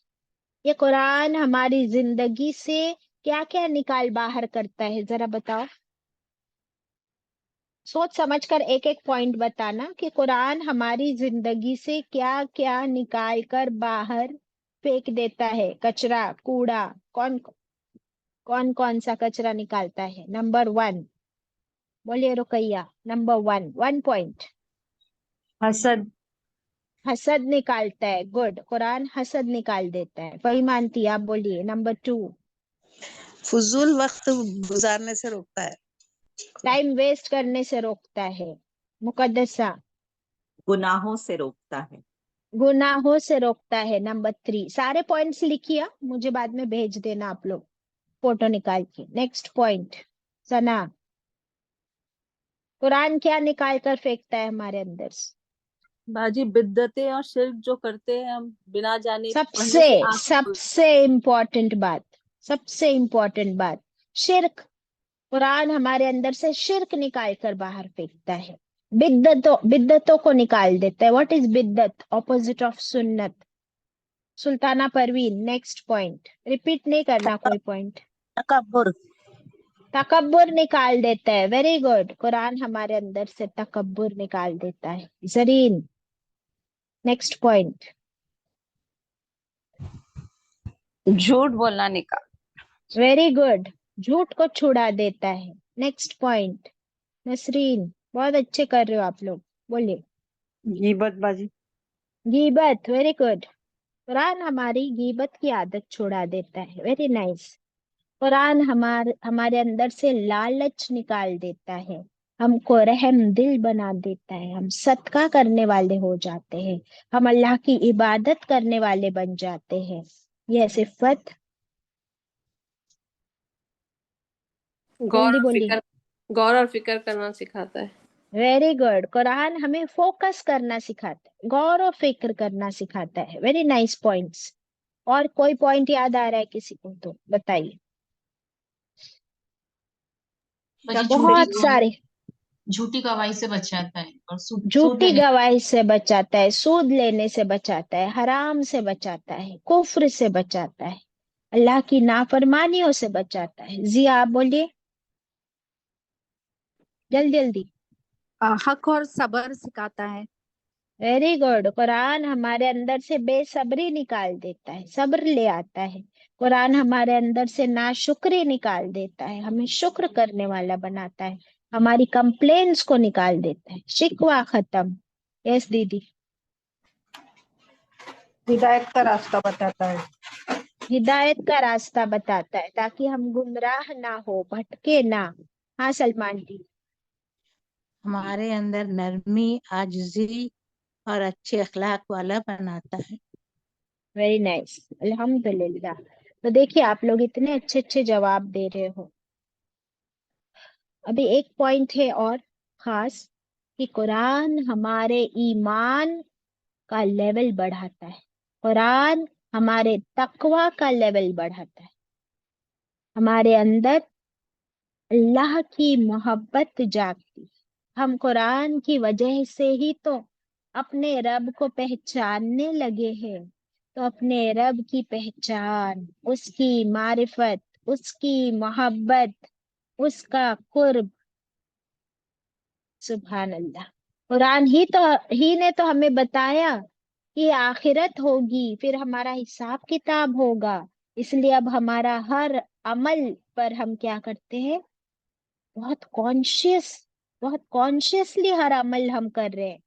یہ قرآن ہماری زندگی سے کیا کیا نکال باہر کرتا ہے ذرا بتاؤ. سوچ سمجھ کر ایک ایک پوائنٹ بتانا کہ قرآن ہماری زندگی سے کیا کیا نکال کر باہر پھینک دیتا ہے. کچرا، کوڑا، کون سا کچرا نکالتا ہے؟ نمبر 1 بولیے رقیہ. نمبر 1 پوائنٹ حسد. حسد نکالتا ہے. گڈ. قرآن حسد نکال دیتا ہے. وہی مانتی آپ بولیے. نمبر 2 فضول وقت گزارنے سے روکتا ہے. ٹائم ویسٹ کرنے سے روکتا ہے. مقدسہ. گناہوں سے روکتا ہے. گناہوں سے روکتا ہے. نمبر 3 سارے پوائنٹس لکھیا، مجھے بعد میں بھیج دینا آپ لوگ فوٹو نکال کے. نیکسٹ پوائنٹ سنا. قرآن کیا نکال کر پھینکتا ہے ہمارے اندر سے؟ باجی بدعتیں اور شرک جو کرتے ہیں ہم بنا جانے سب پڑھنے سے آنکھ سب کھولتے سے امپورٹنٹ بات، سب سے امپورٹنٹ بات، شرک. قرآن ہمارے اندر سے شرک نکال کر باہر پھینکتا ہے. بدعتوں کو نکال دیتا ہے. واٹ از بدعت؟ اپوزٹ آف سنت. سلطانہ پروین. نیکسٹ پوائنٹ ریپیٹ نہیں کرنا کوئی پوائنٹ. تکبر. تکبر نکال دیتا ہے. Very good. قرآن ہمارے اندر سے تکبر نکال دیتا ہے. زرین. Next point. جھوٹ بولنا نکال. Very good. جھوٹ کو چھڑا دیتا ہے. Next point Nasreen. بہت اچھے کر رہے ہو آپ لوگ، بولیے. غیبت باجی. غیبت. Very good. قرآن ہماری غیبت کی عادت چھڑا دیتا ہے. Very nice. قرآن ہمارے اندر سے لالچ نکال دیتا ہے. ہم کو رحم دل بنا دیتا ہے. ہم صدقہ کرنے والے ہو جاتے ہیں. ہم اللہ کی عبادت کرنے والے بن جاتے ہیں. یہ صفت جلدی بولیے. غور اور فکر کرنا سکھاتا ہے. Very good. قرآن ہمیں فوکس کرنا سکھاتا ہے، غور و فکر کرنا سکھاتا ہے. Very nice points. اور کوئی پوائنٹ یاد آ رہا ہے کسی کو تو بتائیے. बाजी बहुत सारे। झूठी गवाही से बचाता है और सूद झूठी लेने गवाही से बचाता है, सूद लेने से बचाता है, हराम से बचाता है, कुफ्र से बचाता है, अल्लाह की नाफरमानियों से बचाता है। जी आप बोलिए जल्दी जल्दी। हक और सब्र सिखाता है। Very good. कुरान हमारे अंदर से बेसब्री निकाल देता है, सब्र ले आता है। कुरान हमारे अंदर से नाशुक्री निकाल देता है, हमें शुक्र करने वाला बनाता है, हमारी कंप्लेंट्स को निकाल देता है, शिकवा खत्म। यस दीदी। हिदायत का रास्ता बताता है। हिदायत का रास्ता बताता है ताकि हम गुमराह ना हो, भटके ना। हाँ सलमान जी। हमारे अंदर नरमी, आजिज़ी और अच्छे अखलाक वाला बनाता है। वेरी नाइस, अल्हम्दुलिल्लाह। तो देखिए आप लोग इतने अच्छे अच्छे जवाब दे रहे हो। अभी एक पॉइंट है और खास, कि कुरान हमारे ईमान का लेवल बढ़ाता है, कुरान हमारे तकवा का लेवल बढ़ाता है, हमारे अंदर अल्लाह की मोहब्बत जागती। हम कुरान की वजह से ही तो अपने रब को पहचानने लगे हैं। तो अपने रब की पहचान, उसकी मारिफत, उसकी मोहब्बत, उसका कुर्ब, सुभान अल्लाह। कुरान ही ने तो हमें बताया कि आखिरत होगी, फिर हमारा हिसाब किताब होगा। इसलिए अब हमारा हर अमल पर हम क्या करते हैं, बहुत कॉन्शियस, बहुत कॉन्शियसली हर अमल हम कर रहे हैं।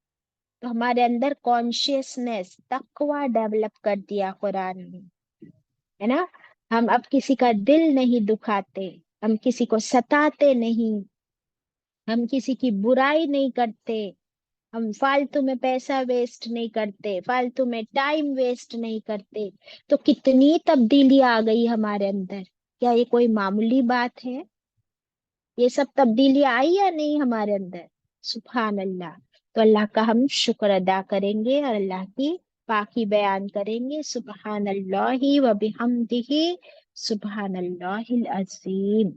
तो हमारे अंदर कॉन्शियसनेस, तकवा डेवलप कर दिया कुरान ने, है ना। हम अब किसी का दिल नहीं दुखाते, हम किसी को सताते नहीं, हम किसी की बुराई नहीं करते, हम फालतू में पैसा वेस्ट नहीं करते, फालतू में टाइम वेस्ट नहीं करते। तो कितनी तब्दीली आ गई हमारे अंदर। क्या ये कोई मामूली बात है? ये सब तब्दीली आई या नहीं हमारे अंदर? सुभान अल्लाह। तो अल्लाह का हम शुक्र अदा करेंगे और अल्लाह की पाकी बयान करेंगे। सुभान अल्लाह व बिहम्दिही, सुभान अल्लाहिल अजीम।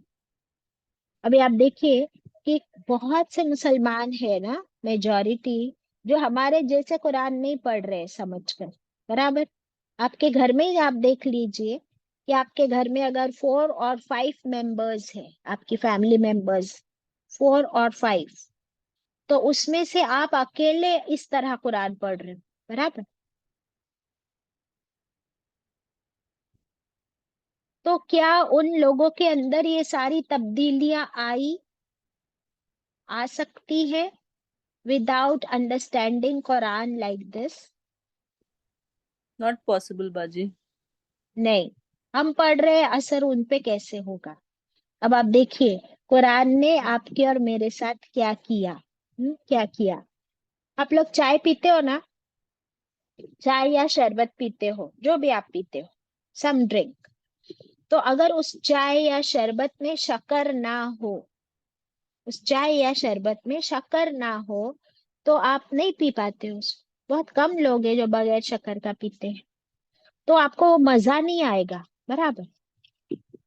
अभी आप देखिए कि बहुत से मुसलमान है ना, मेजॉरिटी, जो हमारे जैसे कुरान नहीं पढ़ रहे समझकर, बराबर। आपके घर में ही आप देख लीजिए कि आपके घर में अगर 4 और 5 मेंबर्स है, आपकी फैमिली मेंबर्स 4 और 5, तो उसमें से आप अकेले इस तरह कुरान पढ़ रहे हो, बराबर। तो क्या उन लोगों के अंदर ये सारी तब्दीलियां आ सकती है without understanding Quran like this? Not possible बाजी। नहीं। हम पढ़ रहे हैं, असर उन पे कैसे होगा? अब आप देखिए कुरान ने आपके और मेरे साथ क्या किया। क्या किया? आप लोग चाय पीते हो ना, चाय या शरबत पीते हो, जो भी आप पीते हो, सम ड्रिंक। तो अगर उस चाय या शरबत में शक्कर ना हो, उस चाय या शरबत में शक्कर ना हो, तो आप नहीं पी पाते हो उसको। बहुत कम लोग हैं जो बगैर शक्कर का पीते हैं। तो आपको मजा नहीं आएगा, बराबर।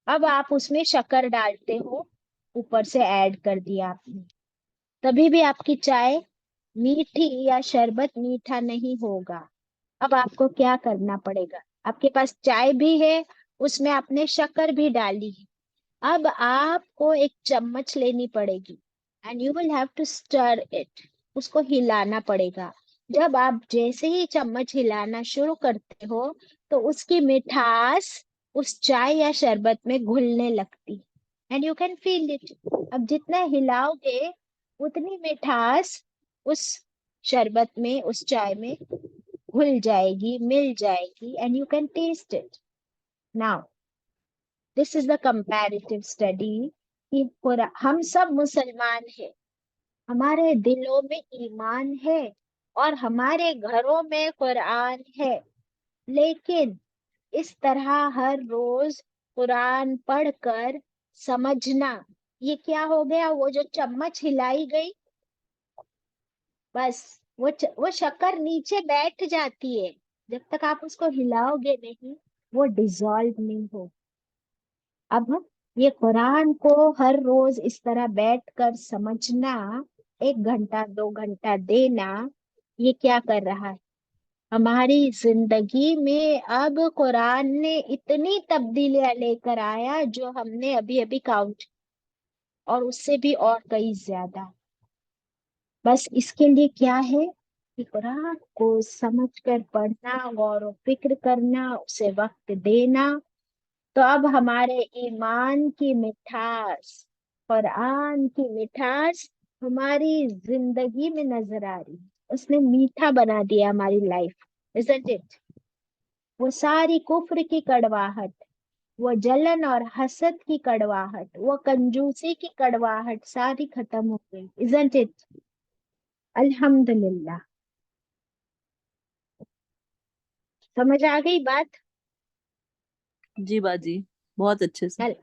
अब आप उसमें शक्कर डालते हो, ऊपर से ऐड कर दिया आपने, तभी भी आपकी चाय मीठी या शरबत मीठा नहीं होगा। अब आपको क्या करना पड़ेगा? आपके पास चाय भी है, उसमें आपने शक्कर भी डाली है। अब आपको एक चम्मच लेनी पड़ेगी and you will have to stir it. उसको हिलाना पड़ेगा। जब आप जैसे ही चम्मच हिलाना शुरू करते हो, तो उसकी मिठास उस चाय या शरबत में घुलने लगती, and you can feel it. अब जितना हिलाओगे उतनी मिठास उस शरबत में, उस चाय में घुल जाएगी, मिल जाएगी, and you can taste it. Now this is the comparative study कि हम सब मुसलमान हैं, हमारे दिलों में ईमान है और हमारे घरों में कुरान है, लेकिन इस तरह हर रोज कुरान पढ़कर समझना, ये क्या हो गया? वो जो चम्मच हिलाई गई, बस वो शक्कर नीचे बैठ जाती है। जब तक आप उसको हिलाओगे नहीं, वो डिसॉल्व नहीं हो। अब ये कुरान को हर रोज इस तरह बैठ कर समझना, 1 घंटा 2 घंटा देना, ये क्या कर रहा है हमारी जिंदगी में। अब कुरान ने इतनी तब्दीलियां लेकर आया जो हमने अभी अभी काउंट, और उससे भी और कई ज्यादा। बस इसके लिए क्या है कि कुरान को समझ कर पढ़ना, गौर व फिक्र करना, उसे वक्त देना। तो अब हमारे ईमान की मिठास, कुरान की मिठास हमारी जिंदगी में नजर आ रही है। उसने मीठा बना दिया हमारी लाइफ, isn't it? वो सारी कुफ्र की कड़वाहट, वो जलन और हसद की कड़वाहट, वो कंजूसी की कड़वाहट सारी खत्म हो गई, isn't it? अल्हम्दुलिल्लाह। समझ आ गई बात? जी बाजी, बहुत अच्छे से। अल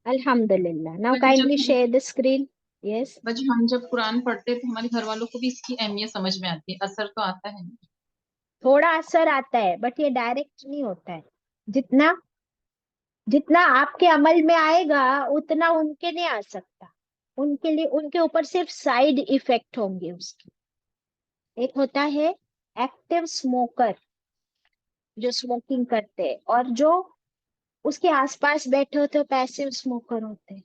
अल्हम्दुलिल्लाह। नाउ बाजी काइंडली जब शेयर द स्क्रीन। यस, बाजी हम जब कुरान पढ़ते हैं तो हमारे घर वालों को भी इसकी अहमियत समझ में आती है, असर तो आता है। थोड़ा असर आता है, बट ये डायरेक्ट नहीं होता है। जितना जितना आपके अमल में आएगा उतना उनके नहीं आ सकता। उनके लिए, उनके ऊपर सिर्फ साइड इफेक्ट होंगे उसके। एक होता है एक्टिव स्मोकर जो स्मोकिंग करते हैं, और जो उसके आसपास बैठे होते हैं पैसिव स्मोकर होते हैं।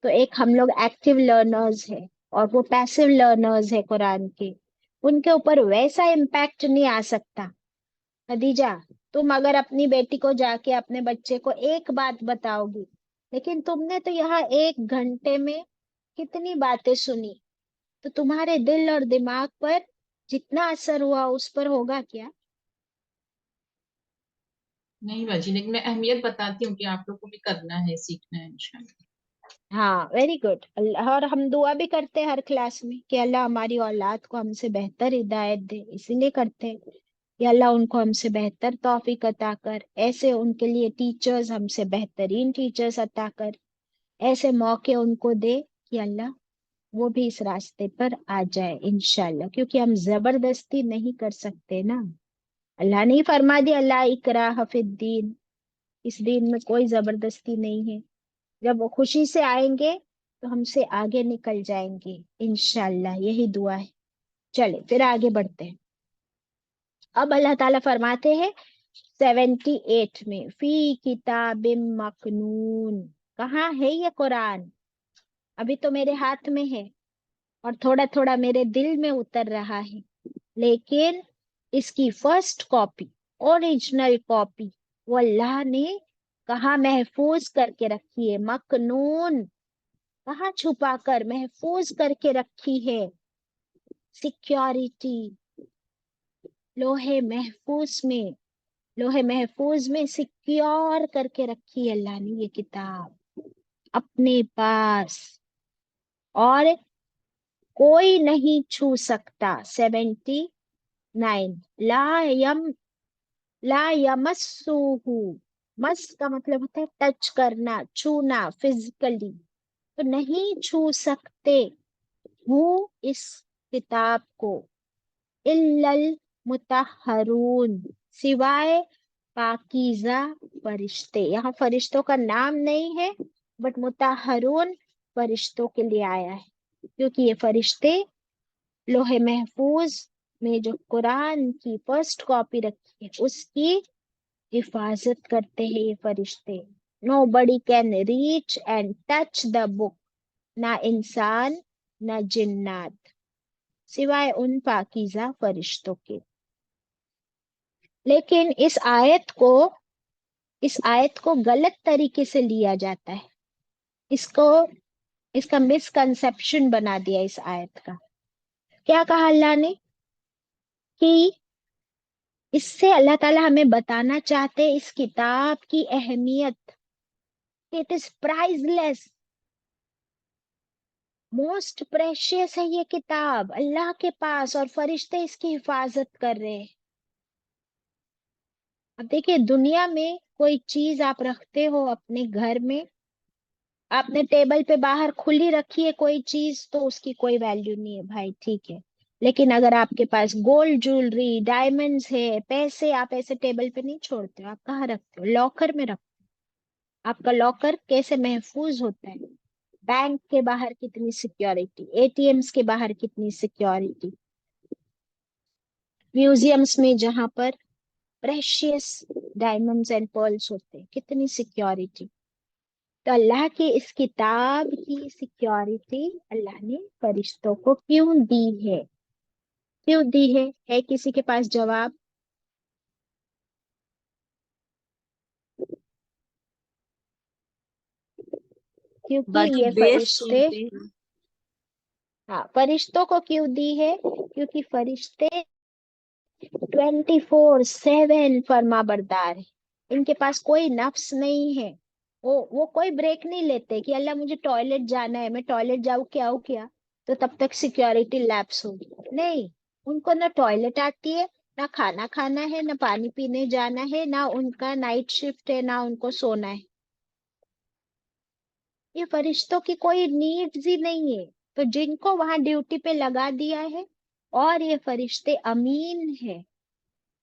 तो एक हम लोग एक्टिव लर्नर्स है और वो पैसिव लर्नर्स है कुरान के। उनके ऊपर वैसा इम्पैक्ट नहीं आ सकता। खदीजा, तुम अगर अपनी बेटी को जाके अपने बच्चे को एक बात बताओगी, लेकिन तुमने तो यहाँ 1 घंटे में कितनी बातें सुनी, तो तुम्हारे दिल और दिमाग पर जितना असर हुआ उस पर होगा क्या? नहीं बाजी, लेकिन मैं अहमियत बताती हूँ कि आप लोग को भी करना है, सीखना है इंशाल्लाह। हाँ, वेरी गुड। और हम दुआ भी करते हैं हर क्लास में कि अल्लाह हमारी औलाद को हमसे बेहतर हिदायत दे, इसीलिए करते हैं कि अल्लाह उनको हमसे बेहतर तौफीक अता कर, ऐसे उनके लिए टीचर्स हमसे बेहतरीन टीचर्स अता कर, ऐसे मौके उनको दे कि अल्लाह वो भी इस रास्ते पर आ जाए इंशाल्लाह। क्योंकि हम जबरदस्ती नहीं कर सकते ना। अल्लाह ने ही फरमा दिया, अल्लाह इकराह फिद्दीन, इस दीन में कोई जबरदस्ती नहीं है। जब वो खुशी से आएंगे तो हमसे आगे निकल जाएंगे इंशाल्लाह, यही दुआ है। चले फिर आगे बढ़ते हैं। अब अल्लाह ताला फरमाते हैं 78 में, फी किताबिम मकनून। कहाँ है ये कुरान? अभी तो मेरे हाथ में है और थोड़ा थोड़ा मेरे दिल में उतर रहा है, लेकिन इसकी फर्स्ट कॉपी, ओरिजिनल कॉपी, वो अल्लाह ने कहाँ महफूज करके रखी है? मकनून, कहाँ छुपा कर महफूज करके रखी है? सिक्योरिटी, लोहे महफूज में, लोहे महफूज में सिक्योर करके रखी है अल्लाह ने ये किताब अपने पास, और कोई नहीं छू सकता। 79, ला यमस्सुहु, मस का मतलब होता है टच करना, छूना फिजिकली, तो नहीं छू सकते हूँ इस किताब को, इल्लल मुतहरून, सिवाय पाकीज़ा फरिश्ते। यहाँ फरिश्तों का नाम नहीं है, बट मुतहरून फरिश्तों के लिए आया है, क्योंकि ये फरिश्ते लोहे महफूज में जो कुरान की फर्स्ट कॉपी रखी है उसकी हिफाजत करते हैं ये फरिश्ते। Nobody can reach and touch the book, ना इंसान ना जिन्नात, सिवाय उन पाकीज़ा फरिश्तों के। लेकिन इस आयत को गलत तरीके से लिया जाता है। इसका मिसकंसेप्शन बना दिया इस आयत का। क्या कहा अल्लाह ने कि इससे अल्लाह ताला हमें बताना चाहते इस किताब की अहमियत, it is priceless, most precious है ये किताब अल्लाह के पास, और फरिश्ते इसकी हिफाजत कर रहे हैं। अब देखिए, दुनिया में कोई चीज आप रखते हो अपने घर में, आपने टेबल पे बाहर खुली रखी है कोई चीज, तो उसकी कोई वैल्यू नहीं है भाई, ठीक है। लेकिन अगर आपके पास गोल्ड ज्वेलरी, डायमंड्स है, पैसे, आप ऐसे टेबल पे नहीं छोड़ते हो, आप कहाँ रखते हो? लॉकर में रखते آپ کا لاکر کیسے محفوظ ہوتا ہے، بینک کے باہر کتنی سیکیورٹی، اے ٹی ایمز کے باہر کتنی سیکیورٹی، میوزیمز میں جہاں پر پریشیس ڈائمنڈز اینڈ پرلز ہوتے ہیں کتنی سیکیورٹی. تو اللہ کی اس کتاب کی سیکیورٹی اللہ نے فرشتوں کو کیوں دی ہے؟ کیوں دی ہے کسی کے پاس جواب؟ کیونکہ باقی یہ بیس فرشتے، سنتے ہیں. ہاں فرشتوں کو کیوں دی ہے؟ کیونکہ فرشتے 24/7 فرما بردار ہے، ان کے پاس کوئی نفس نہیں ہے، وہ کوئی بریک نہیں لیتے کہ اللہ مجھے ٹوائلٹ جانا ہے، میں ٹوائلٹ جاؤں کیا تو تب تک سیکیورٹی لیپس ہوگی. نہیں، ان کو نہ ٹوائلٹ آتی ہے، نہ کھانا کھانا ہے، نہ پانی پینے جانا ہے، نہ ان کا نائٹ شفٹ ہے، نہ ان کو سونا ہے. یہ فرشتوں کی کوئی نیڈز ہی نہیں ہے. تو جن کو وہاں ڈیوٹی پہ لگا دیا ہے، اور یہ فرشتے امین ہے،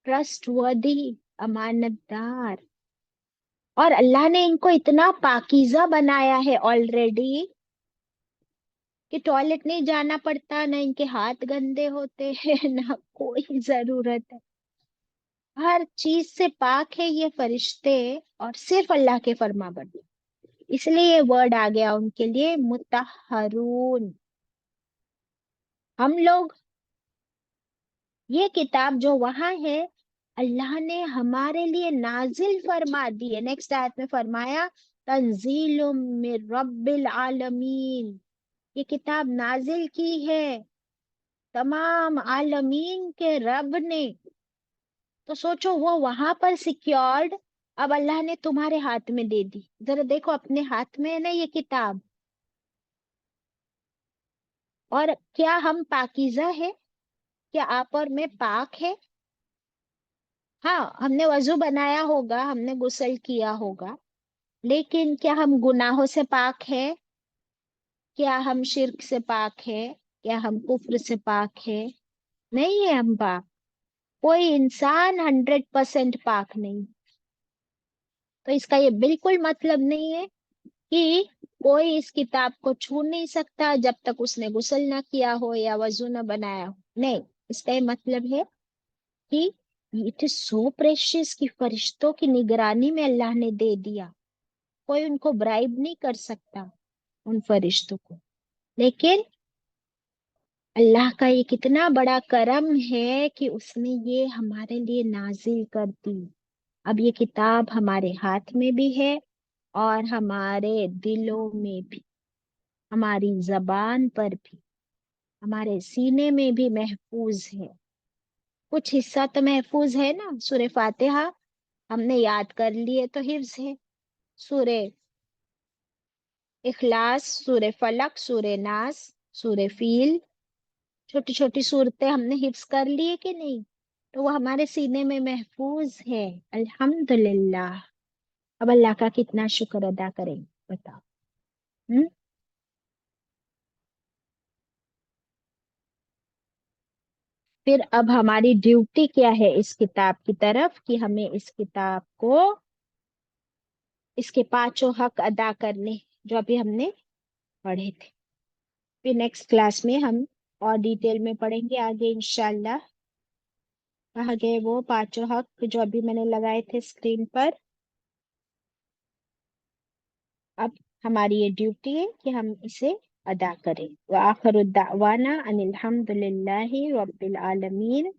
ٹرسٹ وردی، امانت دار، اور اللہ نے ان کو اتنا پاکیزہ بنایا ہے آلریڈی کہ ٹوائلٹ نہیں جانا پڑتا، نہ ان کے ہاتھ گندے ہوتے ہیں، نہ کوئی ضرورت ہے، ہر چیز سے پاک ہے یہ فرشتے، اور صرف اللہ کے فرما بردار. اس لیے یہ ورڈ آ گیا ان کے لیے مطہرون. ہم لوگ یہ کتاب جو وہاں ہے اللہ نے ہمارے لیے نازل فرما دی ہے. نیکسٹ آیت میں فرمایا تنزیل من رب العالمین، یہ کتاب نازل کی ہے تمام عالمین کے رب نے. تو سوچو وہ وہاں پر سیکیورڈ، اب اللہ نے تمہارے ہاتھ میں دے دی. ذرا دیکھو اپنے ہاتھ میں ہے نا یہ کتاب. اور کیا ہم پاکیزہ ہے؟ کیا آپ اور میں پاک ہے؟ ہاں ہم نے وضو بنایا ہوگا، ہم نے غسل کیا ہوگا، لیکن کیا ہم گناہوں سے پاک ہے؟ کیا ہم شرک سے پاک ہے؟ کیا ہم کفر سے پاک ہے؟ نہیں ہے ہم پاک. کوئی انسان 100% پاک نہیں. تو اس کا یہ بالکل مطلب نہیں ہے کہ کوئی اس کتاب کو چھو نہیں سکتا جب تک اس نے غسل نہ کیا ہو یا وضو نہ بنایا ہو. نہیں، اس کا یہ مطلب ہے کہ اٹ از سو پریشیس کہ فرشتوں کی نگرانی میں اللہ نے دے دیا، کوئی ان کو برائب نہیں کر سکتا ان فرشتوں کو. لیکن اللہ کا یہ کتنا بڑا کرم ہے کہ اس نے یہ ہمارے لیے نازل کر دی. اب یہ کتاب ہمارے ہاتھ میں بھی ہے اور ہمارے دلوں میں بھی، ہماری زبان پر بھی، ہمارے سینے میں بھی محفوظ ہے. کچھ حصہ تو محفوظ ہے نا. سورہ فاتحہ ہم نے یاد کر لیے تو حفظ ہے. سورہ اخلاص، سورہ فلق، سورہ ناس، سورہ فیل، چھوٹی چھوٹی صورتیں ہم نے حفظ کر لیے کہ نہیں؟ تو وہ ہمارے سینے میں محفوظ ہے. الحمدللہ. اب اللہ کا کتنا شکر ادا کریں بتاؤ. پھر اب ہماری ڈیوٹی کیا ہے اس کتاب کی طرف، کہ ہمیں اس کتاب کو، اس کے 5 حق ادا کرنے جو ابھی ہم نے پڑھے تھے. پھر نیکسٹ کلاس میں ہم اور ڈیٹیل میں پڑھیں گے آگے انشاءاللہ. کہاں گئے وہ 5 حق جو ابھی میں نے لگائے تھے اسکرین پر؟ اب ہماری یہ ڈیوٹی ہے کہ ہم اسے ادا کریں. وآخر الدعوانا ان الحمد للہ رب العالمین.